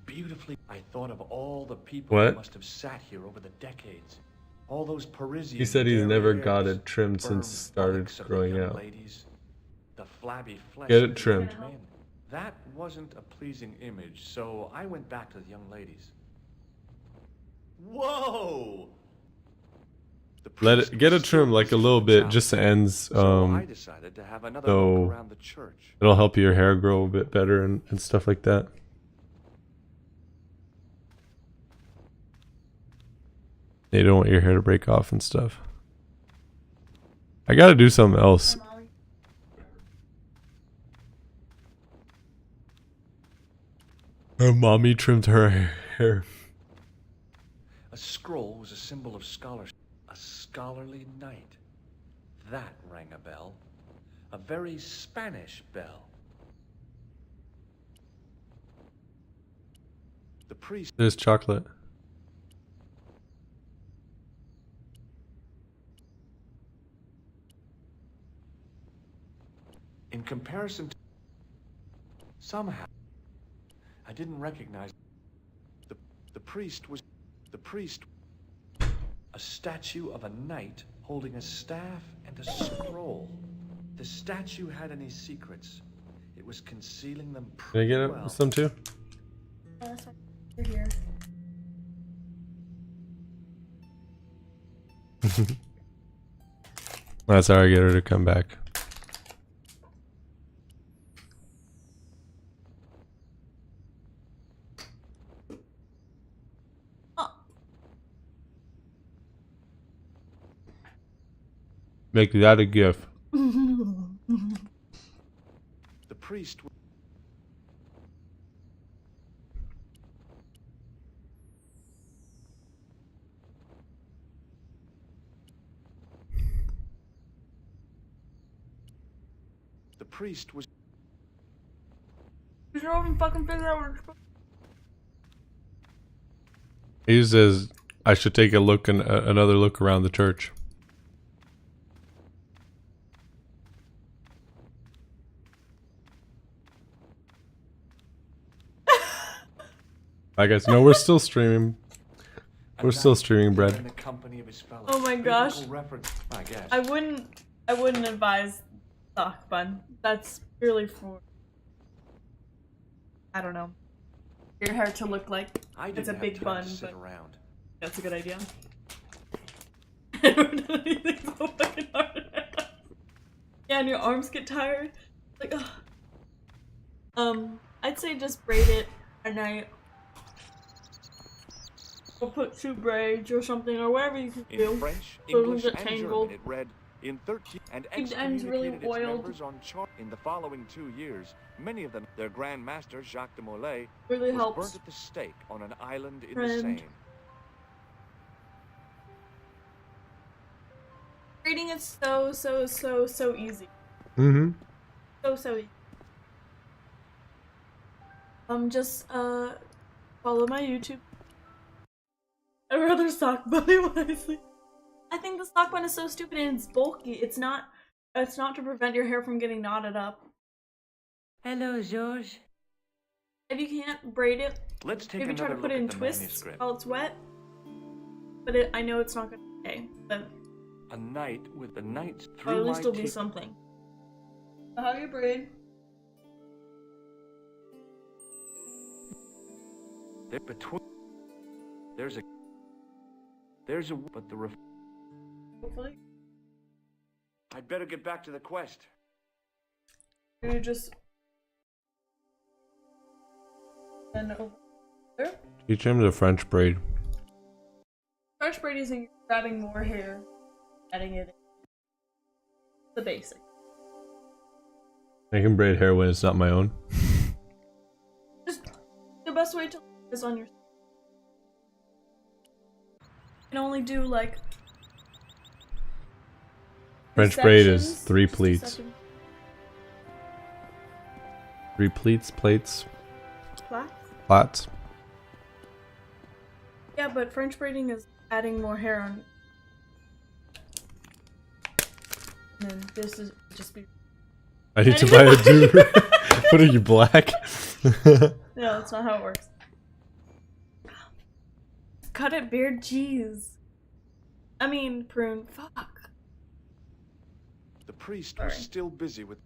Beautifully. I thought of all the people What? who must have sat here over the decades. All those Parisian. He said he's never derrieres, got it trimmed firm since started buttocks of the growing young out. Ladies, the flabby flesh Get of it the trimmed. young men. That wasn't a pleasing image, so I went back to the young ladies. Whoa! Let it get it trimmed like a little bit, just the ends. So I decided to have another So look around the church. it'll help your hair grow a bit better and stuff like that. You don't want your hair to break off and stuff. I gotta do something else. Her mommy trimmed her hair. A scroll was a symbol of scholarship. A scholarly knight. That rang a bell. A very Spanish bell. The priest. There's chocolate. In comparison to... Somehow, I didn't recognize... The priest was... The priest... A statue of a knight holding a staff and a scroll. The statue had any secrets. It was concealing them Can I get well. some too? That's why you're here. That's how I get her to come back. Make that a gift. The priest... The priest was... You don't even fucking figure out what it's... He says I should take a look and another look around the church. I guess no, we're still streaming. We're still streaming, In Brad. the company of his fellows. Oh my gosh. Biblical reference, I guess. I wouldn't advise sock bun. That's purely for, I don't know, your hair to look like I it's a didn't have big time bun, to sit but around. that's a good idea. I don't know anything so fucking hard. Yeah, and your arms get tired. Like, I'd say just braid it at night. Or put 2 braids or something, or whatever you can do. In French, So it doesn't English, get and tangled. German, it read, in 13 and Keep the ends really excommunicated its oiled. members on charge. In the following 2 years, many of them, their Grand Master, Jacques de Molay, Really was helps. burnt at the stake on an island in the Friend. Seine. Braiding is so easy. Mm-hmm. So easy. Just follow my YouTube. I'd rather sock bunny wisely. I think the sock bun is so stupid and it's bulky. It's not to prevent your hair from getting knotted up. Hello, George. If you can't braid it, Let's take maybe try another to put look it in at the twists manuscript. while it's wet. But I know it's not gonna stay. But A night with the nights or through at least my it'll be teeth. something. How do you braid? There between. There's a. But the. Hopefully. I'd better get back to the quest. You just and over there. Teach him the French braid. French braid is grabbing more hair, adding it in. The basic. I can braid hair when it's not my own. Just the best way to is on your. You can only do like. French braid is sections, 3 just a pleats. second. 3 pleats, plates, Plaits? plats. Yeah, but French braiding is adding more hair on. And then this is just be. I need to buy a do. What are you, black? No, that's not how it works. Cut it, beard, jeez. I mean, prune. Fuck. The priest was Sorry. still busy with.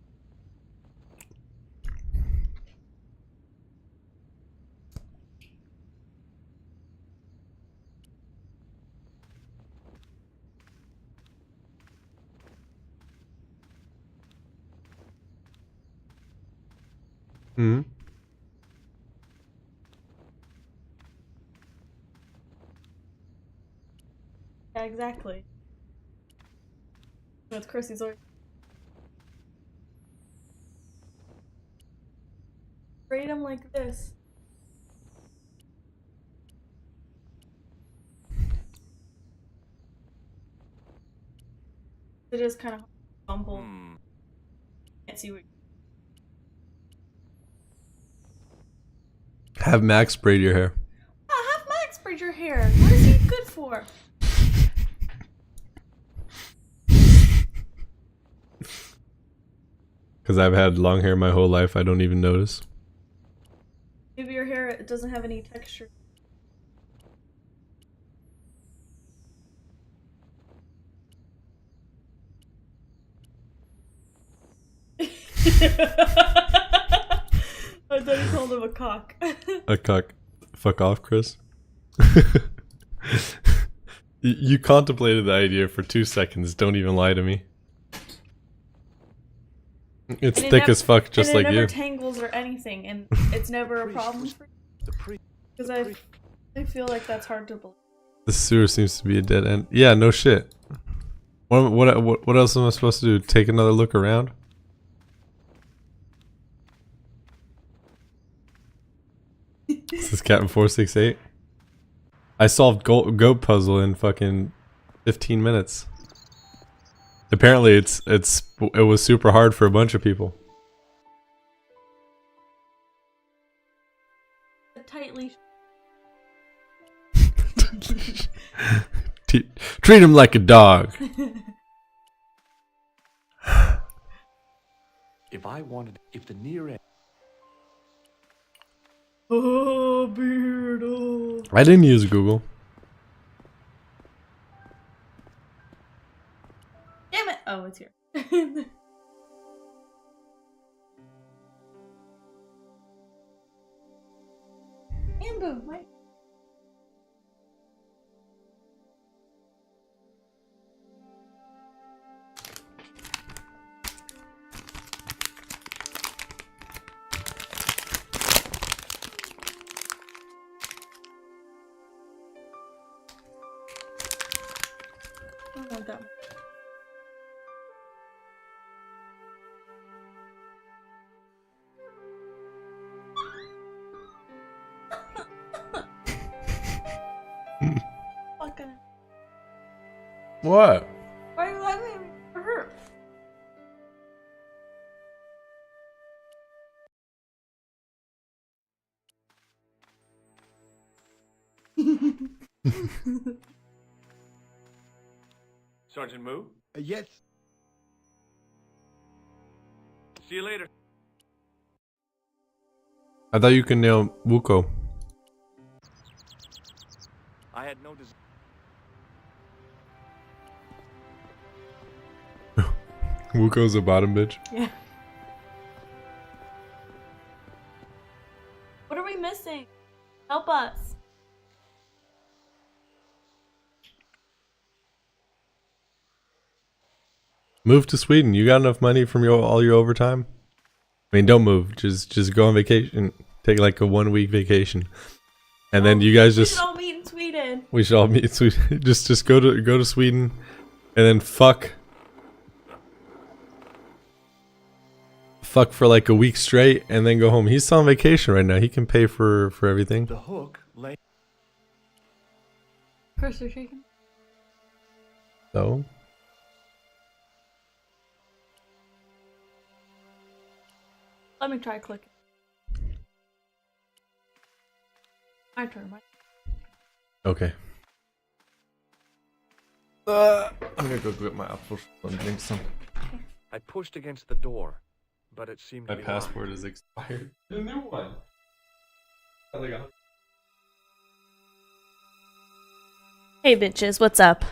Hmm. Yeah, exactly. With Chrissy's always. Braid them like this. It is kind of bumble. Can't see what. Have Max braid your hair. Ah, have Max braid your hair. What is he good for? Because I've had long hair my whole life, I don't even notice. Maybe your hair it doesn't have any texture. I thought you called him a cock. A cuck. Fuck off, Chris. You contemplated the idea for 2 seconds. Don't even lie to me. It's And it thick nev- as fuck, just and like it never you. tangles or anything, and it's never a problem for The priest. because I feel like that's hard to believe. The sewer seems to be a dead end. Yeah, no shit. What else am I supposed to do? Take another look around? This is Captain 468. I solved goat puzzle in fucking 15 minutes. Apparently it was super hard for a bunch of people. A tight leash. Treat him like a dog. If the near end. Oh, beardo. I didn't use Google. Damn it! Oh, it's here. Amber, wait. Not that much. Fucking. What? Why are you laughing at me? It hurt. Sergeant Moo, Yes. see you later. I thought you could nail Wuko. I had no desire. Wuko's a bottom bitch. Yeah. What are we missing? Help us. Move to Sweden. You got enough money from all your overtime? I mean, don't move. Just go on vacation. Take like a 1 week vacation, and then you guys We just. should all meet in Sweden. We should all meet in Sweden. just go to Sweden, and then fuck for like a week straight, and then go home. He's on vacation right now. He can pay for everything. The hook lay. Chris, you're shaking. So Let me try clicking. My turn. okay. I'm gonna go get my apple and drink some. I pushed against the door, but it seemed My to be passport is expired. A new one. Hey bitches, what's up?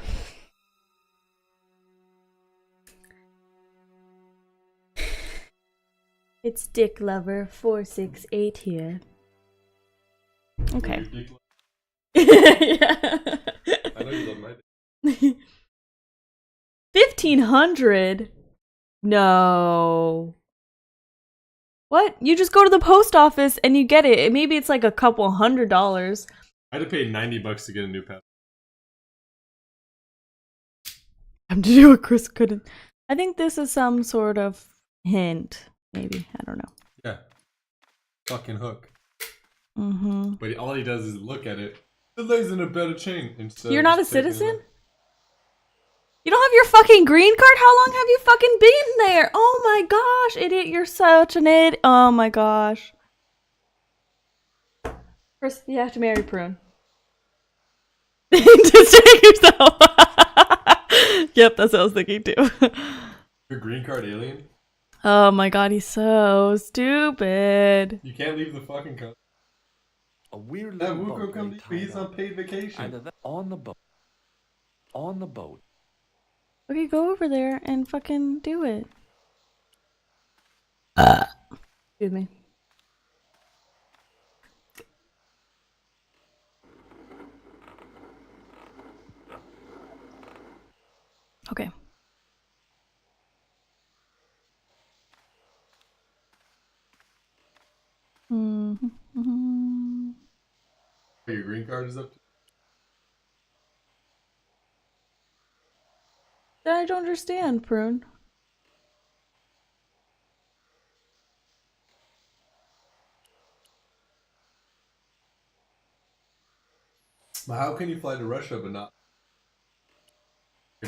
It's Dick Lover 468 here. Okay. Yeah. I know you love my 1,500? No. What? You just go to the post office and you get it. Maybe it's like a couple $100. I had to pay $90 to get a new passport. I'm to do what Chris couldn't. I think this is some sort of hint. Maybe. I don't know. Yeah. Fucking hook. Mm-hmm. But all he does is look at it. It lays in a better chain. Instead You're of not a just taking it citizen? away. You don't have your fucking green card? How long have you fucking been there? Oh my gosh, idiot. You're such an idiot. Oh my gosh. First, you have to marry Prune. Just check yourself. Yep, that's what I was thinking too. Your green card alien? Oh my god, he's so stupid. You can't leave the fucking country. A weird That little Wuko boat come lay to you, he's tied on up. paid vacation. Either that on the boat. On the boat. Okay, go over there and fucking do it. Excuse me. Okay. Mm-hmm. Your green card is up to I don't understand, Prune. But how can you fly to Russia but not?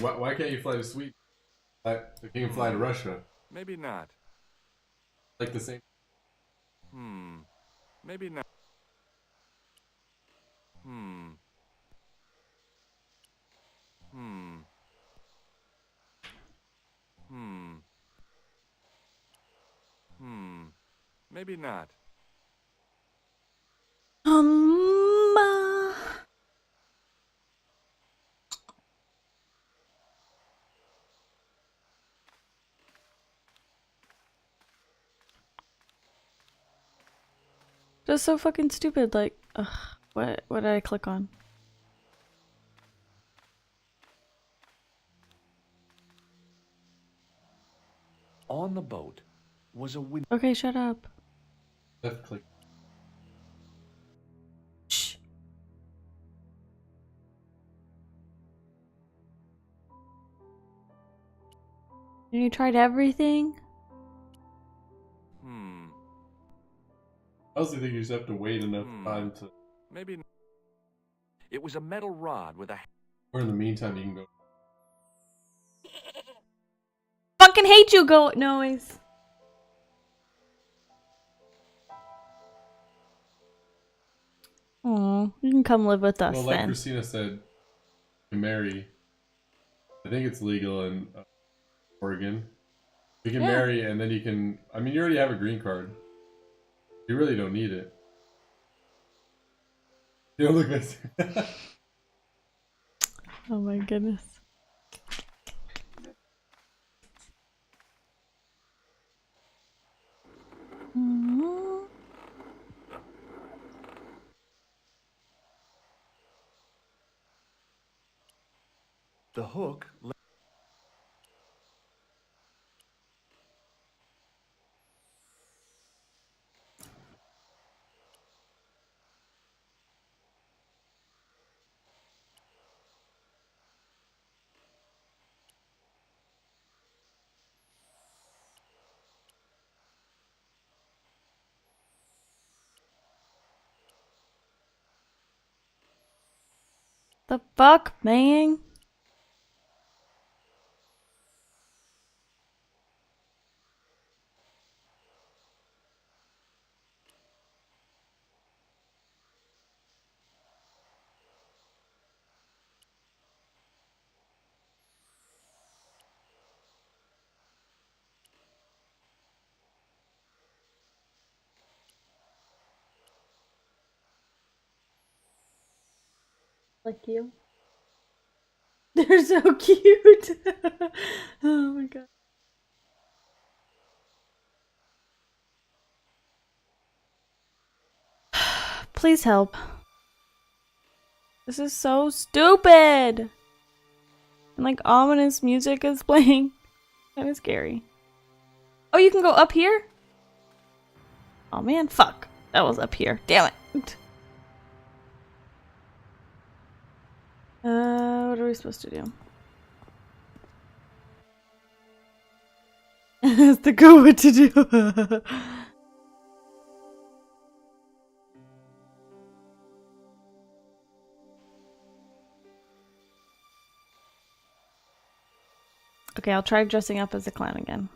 Why can't you fly to Sweden? If you can fly to Russia, Maybe not. like the same. Maybe not. Hmm. Maybe not. Uh, Just so fucking stupid. Like, ugh, what did I click on? On the boat was a window. Okay, shut up. Left click. Shh. You tried everything? I also think you just have to wait enough time to. Maybe. It was a metal rod with a. Or in the meantime, you can go. Fucking hate you, goat noise. Oh, you can come live with us Well, like then. Christina said, you can marry. I think it's legal in Oregon. You can marry, and then you can. I mean, you already have a green card. You really don't need it. You don't look nice. Oh my goodness. The hook. The fuck, man? Like you. They're so cute. Oh my god. Please help. This is so stupid. And like ominous music is playing. Kind of scary. Oh, you can go up here? Oh man, fuck. That was up here. Damn it. What are we supposed to do? Has to go what to do. Okay, I'll try dressing up as a clown again.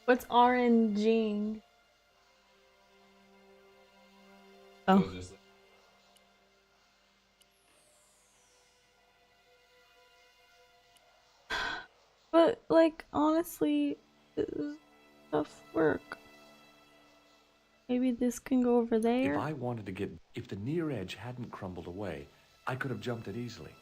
What's RNGing? Oh. But, like, honestly, this is tough work. Maybe this can go over there? If I wanted to get... If the near edge hadn't crumbled away, I could have jumped it easily.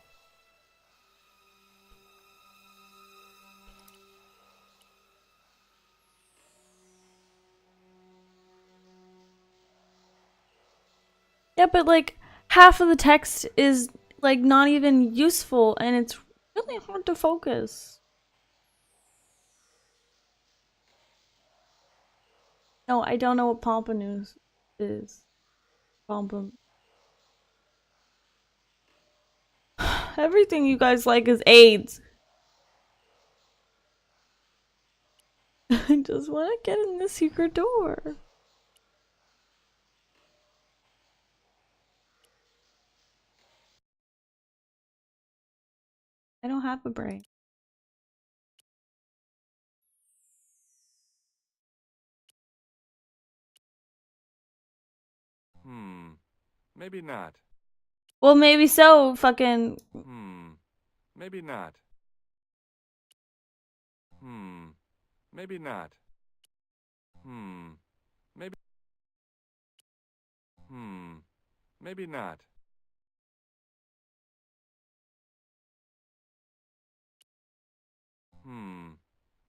Yeah, but like half of the text is like not even useful and it's really hard to focus. No, I don't know what Pompadour is. Pompon. Everything you guys like is AIDS. I just want to get in the secret door. I don't have a brain. Maybe not. Well, maybe so, fucking... Maybe not. Maybe not. Maybe. Maybe not.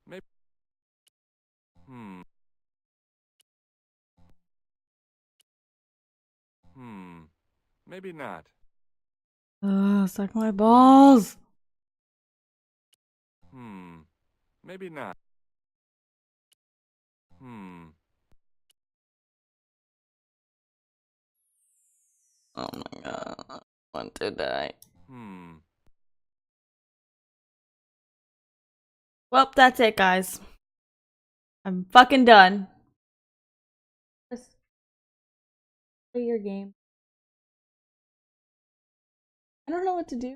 Maybe. Maybe not. Suck my balls. Maybe not. Hmm. Oh my god. I want to die. Hmm. Well, that's it, guys. I'm fucking done. Just play your game. I don't know what to do.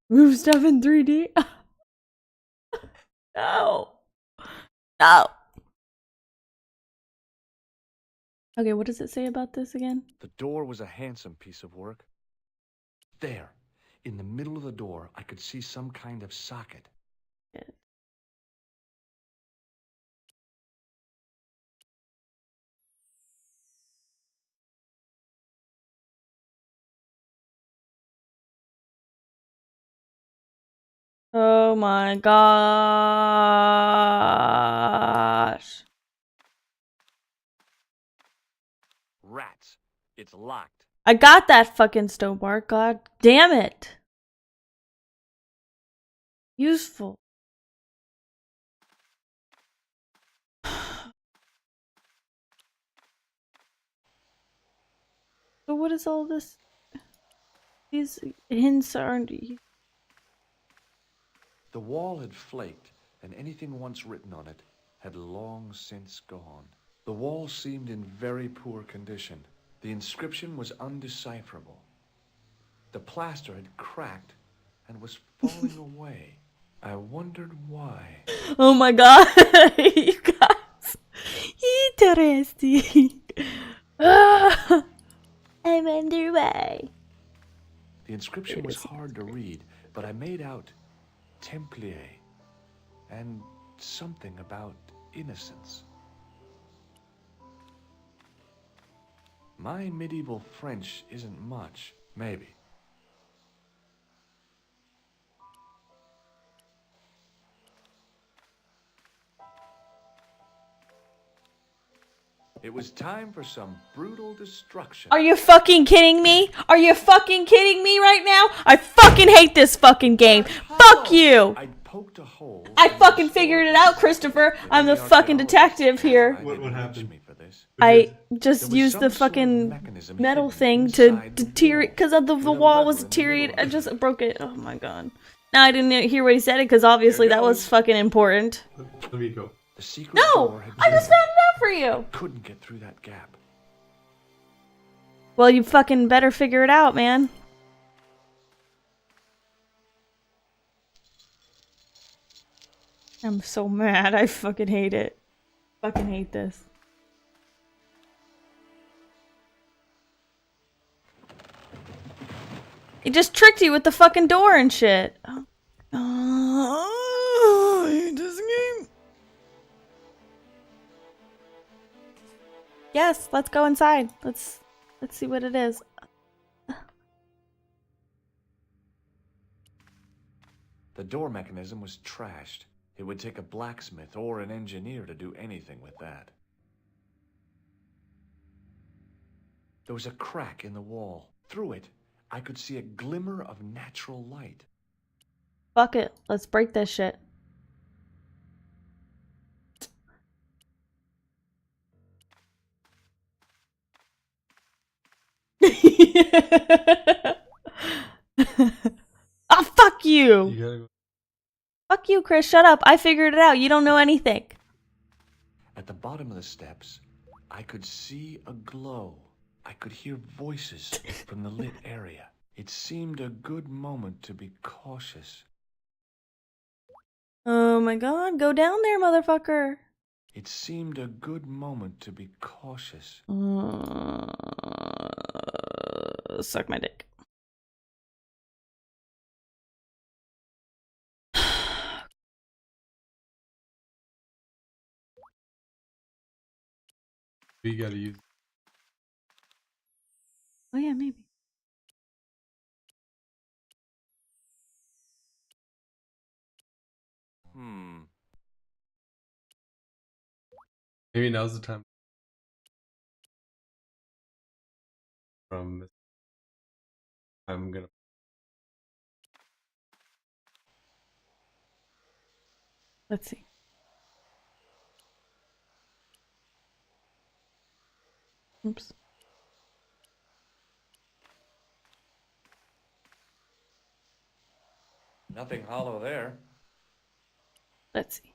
Move stuff in 3D? No. No. Okay, what does it say about this again? The door was a handsome piece of work. There, in the middle of the door, I could see some kind of socket. Oh my gosh. Rats. It's locked. I got that fucking Stobart. God damn it. Useful. So what is all this? These hints aren't. The wall had flaked, and anything once written on it had long since gone. The wall seemed in very poor condition. The inscription was undecipherable. The plaster had cracked and was falling away. I wondered why. Oh my god. You guys. Interesting. I wonder why. The inscription was hard to read, but I made out Templier and something about innocence. My medieval French isn't much, maybe. It was time for some brutal destruction. Are you fucking kidding me? Are you fucking kidding me right now? I fucking hate this fucking game. Fuck you. I poked a hole. I fucking figured it out, Christopher. I'm the fucking detective here. What happened? I just used the fucking metal thing to deteriorate because of the wall was deteriorated. I just broke it. Oh my god. Now I didn't hear what he said it because obviously that was fucking important. Let me go. The secret No! door had I just been- found it out for you! Couldn't get through that gap. Well, you fucking better figure it out, man. I'm so mad. I fucking hate it. Fucking hate this. He just tricked you with the fucking door and shit. Oh, I hate this game. Yes, let's go inside. Let's see what it is. The door mechanism was trashed. It would take a blacksmith or an engineer to do anything with that. There was a crack in the wall. Through it, I could see a glimmer of natural light. Fuck it. Let's break this shit. Oh, fuck you! You gotta go. Fuck you, Chris. Shut up. I figured it out. You don't know anything. At the bottom of the steps, I could see a glow. I could hear voices from the lit area. It seemed a good moment to be cautious. Oh my god. Go down there, motherfucker. It seemed a good moment to be cautious. Suck my dick. We gotta use. Oh yeah, maybe. Hmm. Maybe now's the time. I'm gonna. Let's see. Oops. Nothing hollow there. Let's see.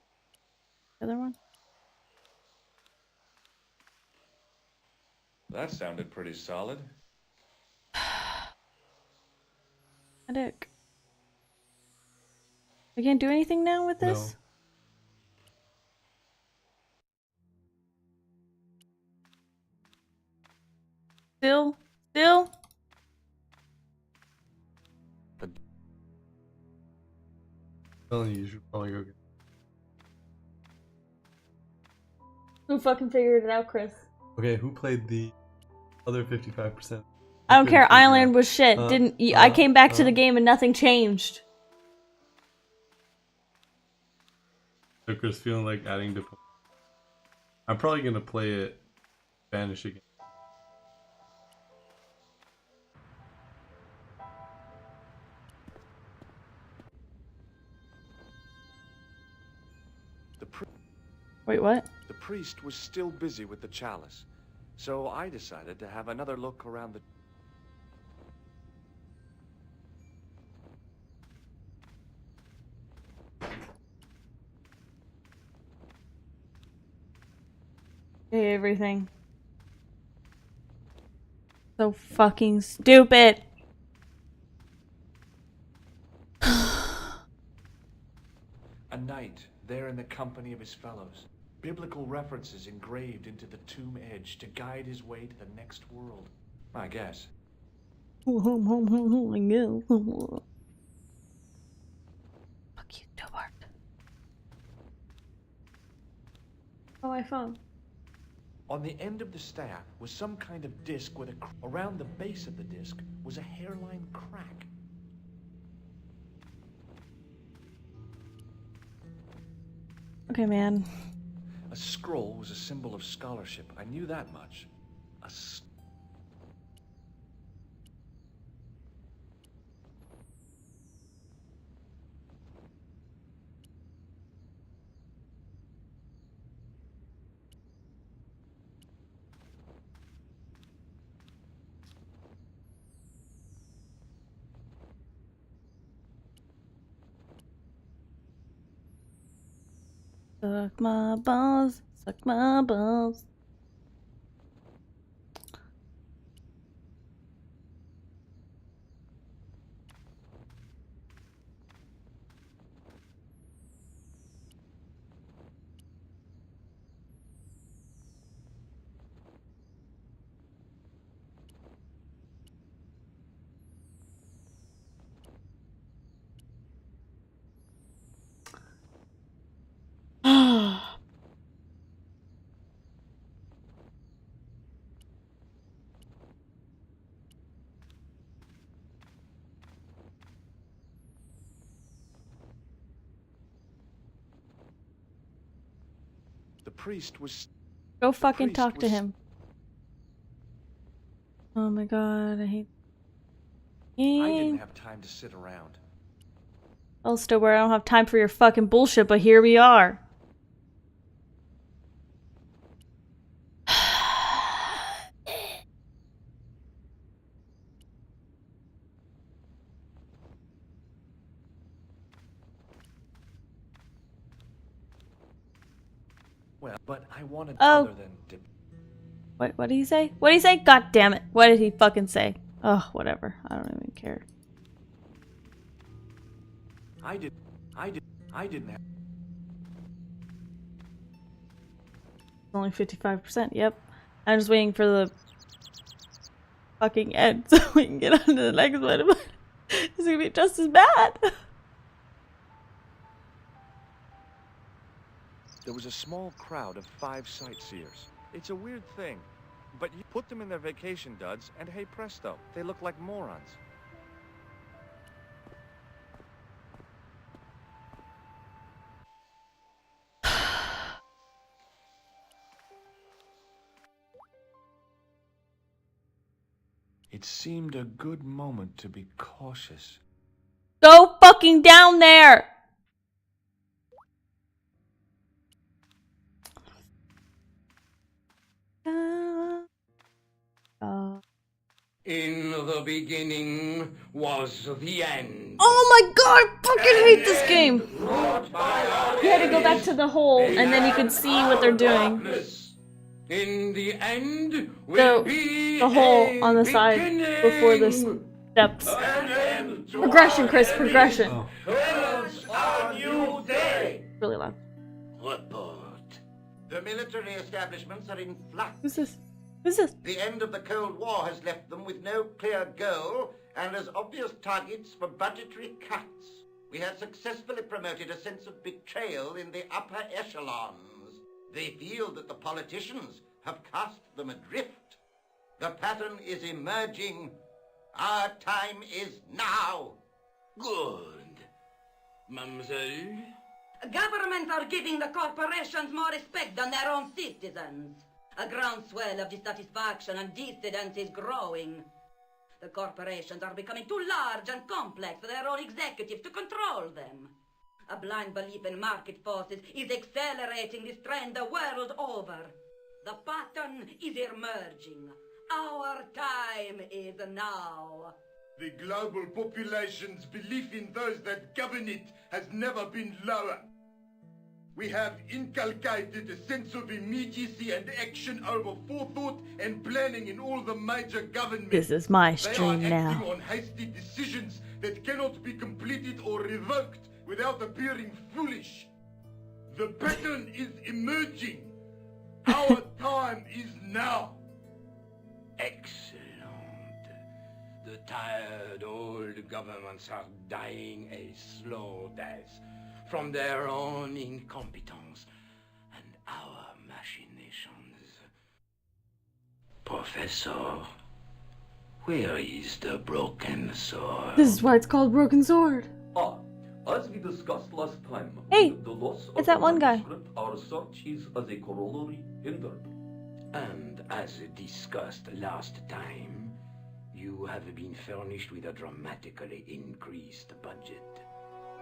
The other one? That sounded pretty solid. My dick. I can't do anything now with No. this? Still? Still? I'm telling you should probably go get. Who fucking figured it out, Chris? Okay, who played the other 55%? I don't care. Island was shit. I came back to the game and nothing changed. Joker's feeling like adding to. I'm probably gonna play it Spanish again. Wait, what? The priest was still busy with the chalice, so I decided to have another look around the... Hey, everything. So fucking stupid. A knight, there in the company of his fellows. Biblical references engraved into the tomb edge to guide his way to the next world. I guess. Fuck you, Tobart. Oh, my phone. On the end of the staff was some kind of disc with around the base of the disc was a hairline crack. Okay, man. A scroll was a symbol of scholarship. I knew that much. Suck my balls. Suck my balls. The priest was... Go fucking talk to him. Oh my god, I hate... I didn't have time to sit around. Well, Stowber, I don't have time for your fucking bullshit, but here we are. Well, but I wanted Oh. other than to... What did he say? What did he say? God damn it. What did he fucking say? Oh, whatever. I don't even care. I didn't have... Only 55%. Yep. I'm just waiting for the fucking end so we can get on to the next one. It's gonna be just as bad. There was a small crowd of 5 sightseers. It's a weird thing, but you put them in their vacation duds, and hey presto, they look like morons. It seemed a good moment to be cautious. Go fucking down there! In the beginning was the end. Oh my god, I fucking hate this game! You had to go back to the hole, and then you could see what they're doing. In the end will So, be the hole a on the side beginning. before the steps. Progression, Chris, progression. A new day. Really loud. Report. The military establishments are in flux. Who's this? Who's this? The end of the Cold War has left them with no clear goal and as obvious targets for budgetary cuts. We have successfully promoted a sense of betrayal in the upper echelons. They feel that the politicians have cast them adrift. The pattern is emerging. Our time is now. Good. Mademoiselle? Governments are giving the corporations more respect than their own citizens. A groundswell of dissatisfaction and dissidence is growing. The corporations are becoming too large and complex for their own executives to control them. A blind belief in market forces is accelerating this trend the world over. The pattern is emerging. Our time is now. The global population's belief in those that govern it has never been lower. We have inculcated a sense of immediacy and action over forethought and planning in all the major governments. This is my They stream are now. acting on hasty decisions that cannot be completed or revoked without appearing foolish. The pattern is emerging. Our time is now. Excellent. The tired old governments are dying a slow death from their own incompetence and our machinations. Professor, where is the broken sword? This is why it's called Broken Sword. As we discussed last time, Hey, with the loss it's of that the one guy. manuscript, our search is as a corollary hindered. And as discussed last time, you have been furnished with a dramatically increased budget.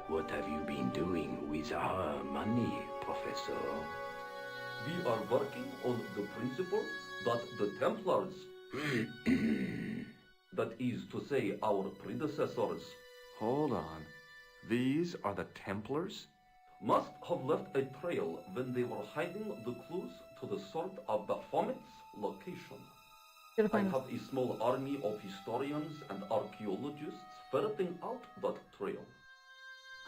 What have you been doing with our money, Professor? We are working on the principle that the Templars, that is to say, our predecessors, Hold on. These are the Templars? must have left a trail when they were hiding the clues to the sword of Baphomet's location. Gotta I find have a small army of historians and archaeologists ferreting out that trail.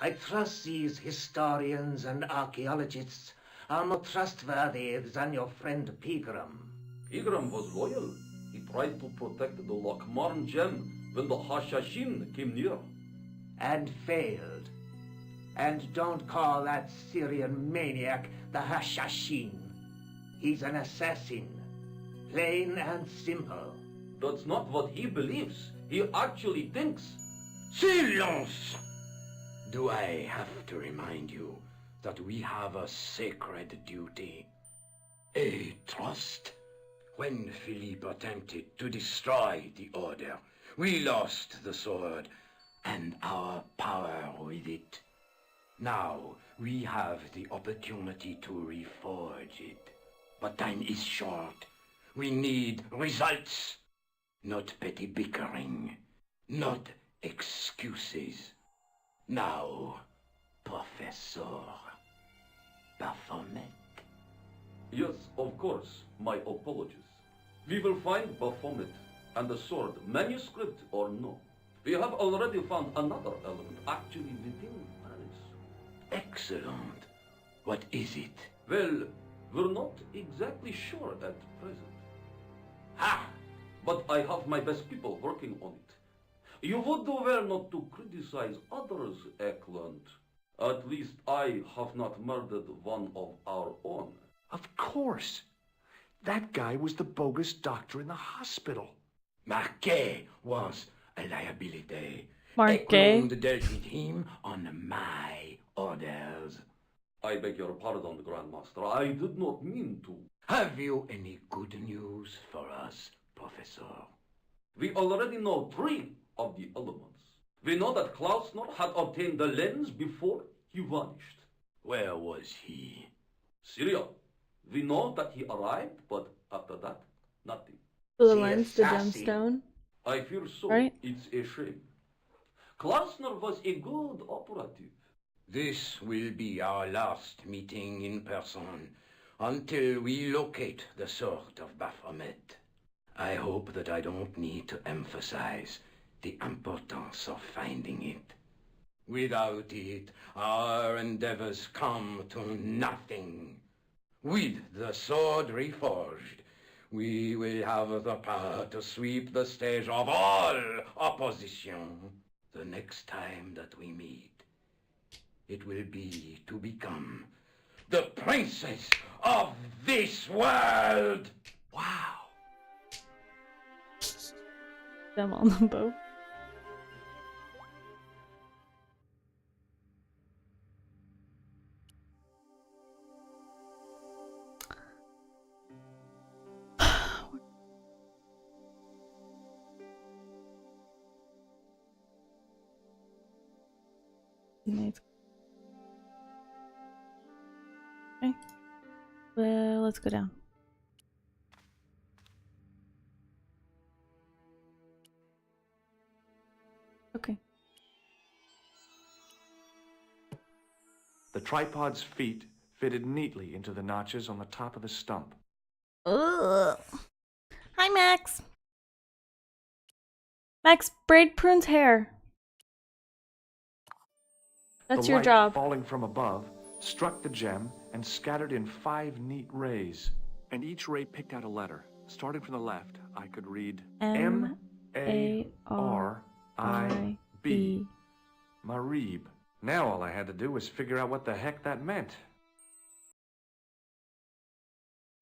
I trust these historians and archaeologists are more trustworthy than your friend Pegram. Pegram was loyal. He tried to protect the Lochmarn gem when the Hashashin came near. And failed. And don't call that Syrian maniac the Hashashin. He's an assassin. Plain and simple. That's not what he believes. He actually thinks. Silence! Do I have to remind you that we have a sacred duty? A trust? When Philippe attempted to destroy the Order, we lost the sword and our power with it. Now we have the opportunity to reforge it. But time is short. We need results, not petty bickering, not excuses. Now, Professor Baphomet. Yes, of course. My apologies. We will find Baphomet and the sword, manuscript or no. We have already found another element actually within Paris. Excellent. What is it? Well, we're not exactly sure at present. Ha! But I have my best people working on it. You would do well not to criticize others, Eklund. At least I have not murdered one of our own. Of course. That guy was the bogus doctor in the hospital. Marquet was a liability. Marquet? Eklund dealt with him on my orders. I beg your pardon, Grandmaster. I did not mean to. Have you any good news for us, Professor? We already know 3 of the elements. We know that Klausner had obtained the lens before he vanished. Where was he? Syria. We know that he arrived, but after that, nothing. the The lens, the assassin. gemstone. I fear so. Right? It's a shame. Klausner was a good operative. This will be our last meeting in person until we locate the sword of Baphomet. I hope that I don't need to emphasize the importance of finding it. Without it, our endeavors come to nothing. With the sword reforged, we will have the power to sweep the stage of all opposition. The next time that we meet, it will be to become the princess of this world! Wow. Them on the boat. Nice. Okay. Well, let's go down. Okay. The tripod's feet fitted neatly into the notches on the top of the stump. Ugh. Hi, Max. Max, braid Prune's hair. That's The your light job. falling from above struck the gem and scattered in 5 neat rays. And each ray picked out a letter. Starting from the left, I could read M-A-R-I-B. Marib. Now all I had to do was figure out what the heck that meant.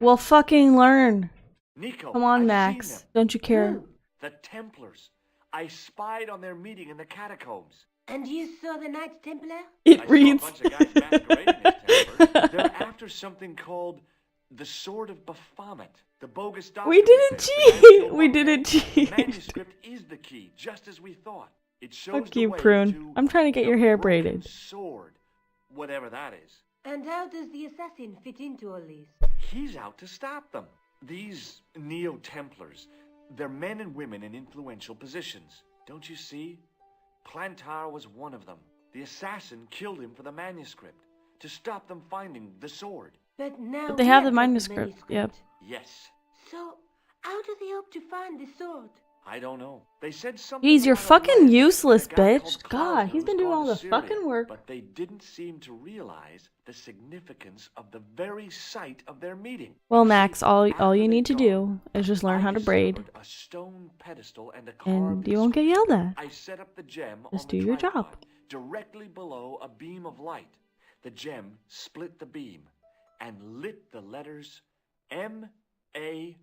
Well, fucking learn. Nico, Come on, I've Max. seen them. Don't you care? The Templars. I spied on their meeting in the catacombs. And you saw the Knights Templar? It I reads. saw a bunch of guys masquerading as Templars. They're after something called the Sword of Baphomet. The bogus doctor We didn't was there. The guy who cheat. killed We Mark didn't Mann. cheat. The manuscript is the key, just as we thought. It shows Fuck the you, way Prune. to I'm trying to get the your hair broken braided. Sword, whatever that is. And how does the assassin fit into all this? He's out to stop them. These Neo-Templars, they're men and women in influential positions. Don't you see? Plantar was one of them. The assassin killed him for the manuscript, to stop them finding the sword. But now But they have we the got manuscript. Yep. Yes. So, how do they hope to find the sword? I don't know. They said something. Jeez, you're about a fucking lad, useless, a guy bitch. called God, Klausner he's who's been doing gone all to the Syria, fucking work. But they didn't seem to realize the significance of the very site of their meeting. Well, You Max, see, all after you they'd need to do gone, is just learn I how to braid, discovered a stone pedestal and a and carved you won't get yelled at. I set up the gem Just on do the your tripod, job. directly below a beam of light. The gem split the beam and lit the letters M-A-R-I-B.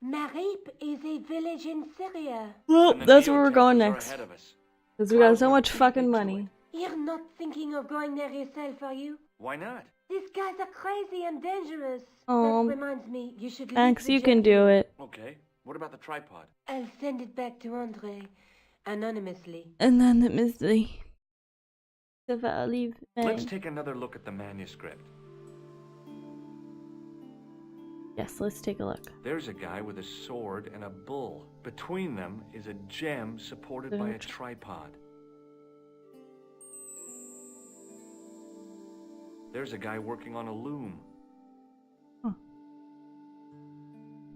Marib is a village in Syria. Well, And the that's where we're going Neo-Templars are next. ahead of us. Because we got so Klausner much beat fucking me to money. it. You're not thinking of going there yourself, are you? Why not? These guys are crazy and dangerous. Oh, That reminds me, you should leave Max, the you gem can do here. it. Okay. What about the tripod? I'll send it back to Andre, anonymously. Anonymously. Leave. Let's take another look at the manuscript. Yes, let's take a look. There's a guy with a sword and a bull. Between them is a gem supported by a tripod. There's a guy working on a loom. Huh.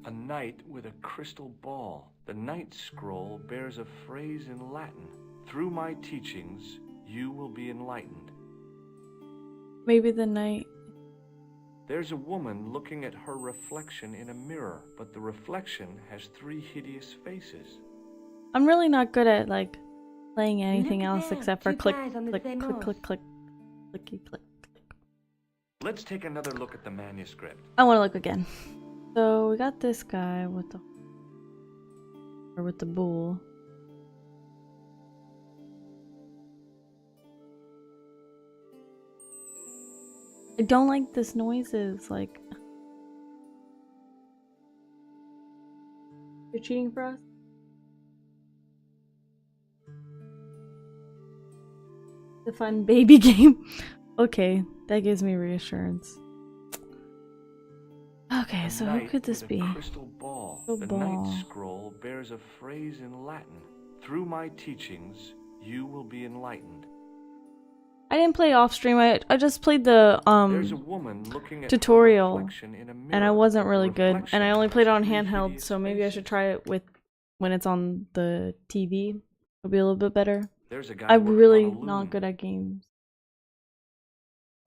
A knight with a crystal ball. The knight scroll bears a phrase in Latin. Through my teachings, you will be enlightened. Maybe the night. There's a woman looking at her reflection in a mirror, but the reflection has 3 hideous faces. I'm really not good at like playing anything Look else there, except for 2 click, guys on the click, same click, horse. click, click, clicky, click. Let's take another look at the manuscript. I want to look again. So we got this guy with the bull. I don't like this noises. Like, you're cheating for us. The fun baby game. Okay, that gives me reassurance. Okay, A so who knight could this with be? a crystal ball. Crystal The ball. Knight's Scroll bears a phrase in Latin. Through my teachings, you will be enlightened. I didn't play off stream. I just played the There's a woman looking at her tutorial, reflection in a mirror, and I wasn't but the really good. And I only reflection played it on has three handheld, hideous so maybe I should faces. try it with when it's on the TV. It'll be a little bit better. There's a guy I'm working really on a not loom. good at games.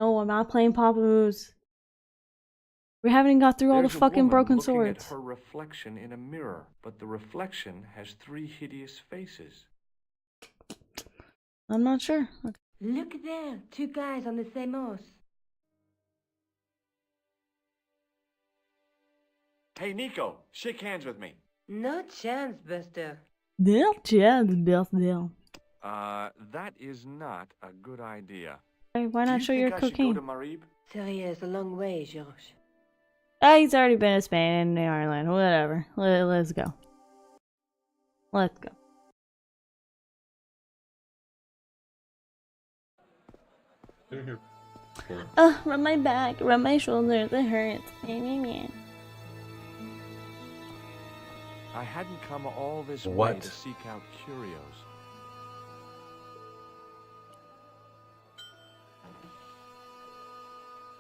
No, I'm not playing Papa Moose. We haven't even got through all the There's a fucking woman broken looking swords. at her reflection in a mirror, but the reflection has three hideous faces. I'm not sure. Okay. Look there, two guys on the same horse. Hey, Nico, shake hands with me. No chance, Buster. Deal, deal. That is not a good idea. Hey, why Do not you show think your I should go cocaine? to Marib? Sérieux, a long way, Georges. He's already been to Spain and Ireland. Whatever. Let's go. Let's go. Rub my back, rub my shoulders, it hurts. I hadn't come all this way What? to seek out curios.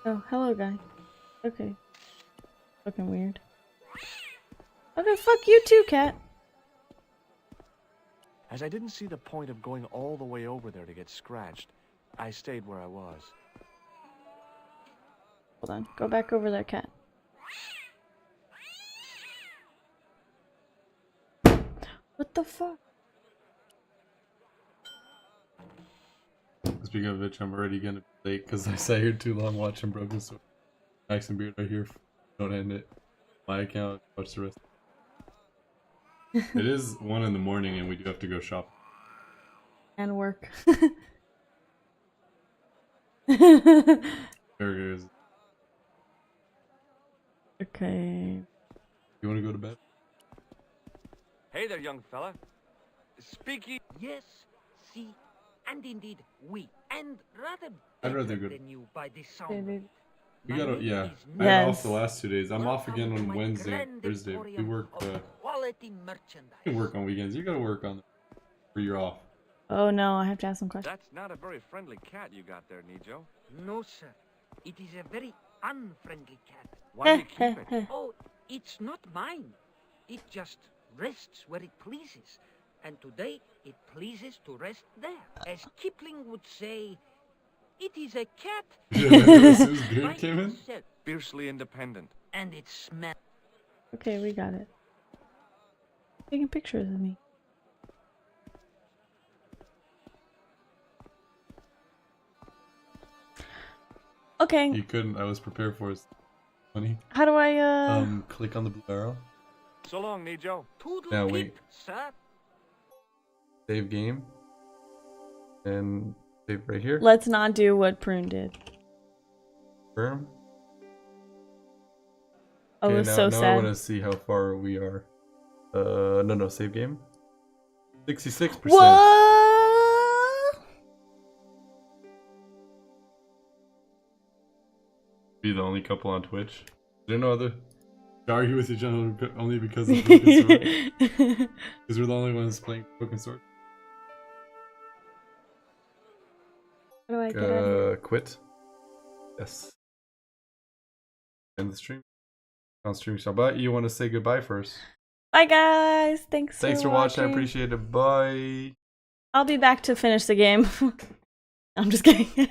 Oh, hello, guy. Okay. Fucking weird. Okay, fuck you too, cat. As I didn't see the point of going all the way over there to get scratched, I stayed where I was. Hold on. Go back over there, cat. What the fuck? Speaking of which, I'm already gonna be late because I sat here too long watching Broken Sword. Max and Beard are here. Don't end it. My account. Watch the rest. It is 1 in the morning and we do have to go shop. And work. Burgers. Okay. You want to go to bed? Hey there, young fella. Speaking. Yes, see, and indeed we, and rather I'd rather better go. than you by the sound. Okay, of dude. it. We My gotta, name yeah. is I had off Yes. the last 2 days. I'm off again Welcome to on my Wednesday, grand Thursday. We emporium work. of quality We merchandise. work on weekends. You gotta work on where you're off. Oh no, I have to ask some questions. That's not a very friendly cat you got there, Nijo. No, sir. It is a very unfriendly cat. Why do you keep it? Oh, it's not mine. It just rests where it pleases. And today, it pleases to rest there. As Kipling would say, it is a cat As soon as by Beard came in? itself. Fiercely independent. And it smells. Okay, we got it. Taking pictures of me. Okay, You couldn't. I was prepared for it. Funny. how do I Click on the blue arrow. So long, Nijo. Toodle Now pip, wait. sir. Save game. And save right here. Let's not do what Prune did. Confirm. Oh, it was now, so now I sad. want to see how far we are. No, save game. 66%. What? Be the only couple on Twitch. There are no other. To argue with each other only because of Broken Sword. Because we're the only ones playing Broken Sword. How do I get out of here? Quit. Yes. End the stream. On stream shop. But you want to say goodbye first. Bye guys. Thanks Thanks for watching. I appreciate it. Bye. I'll be back to finish the game. I'm just kidding.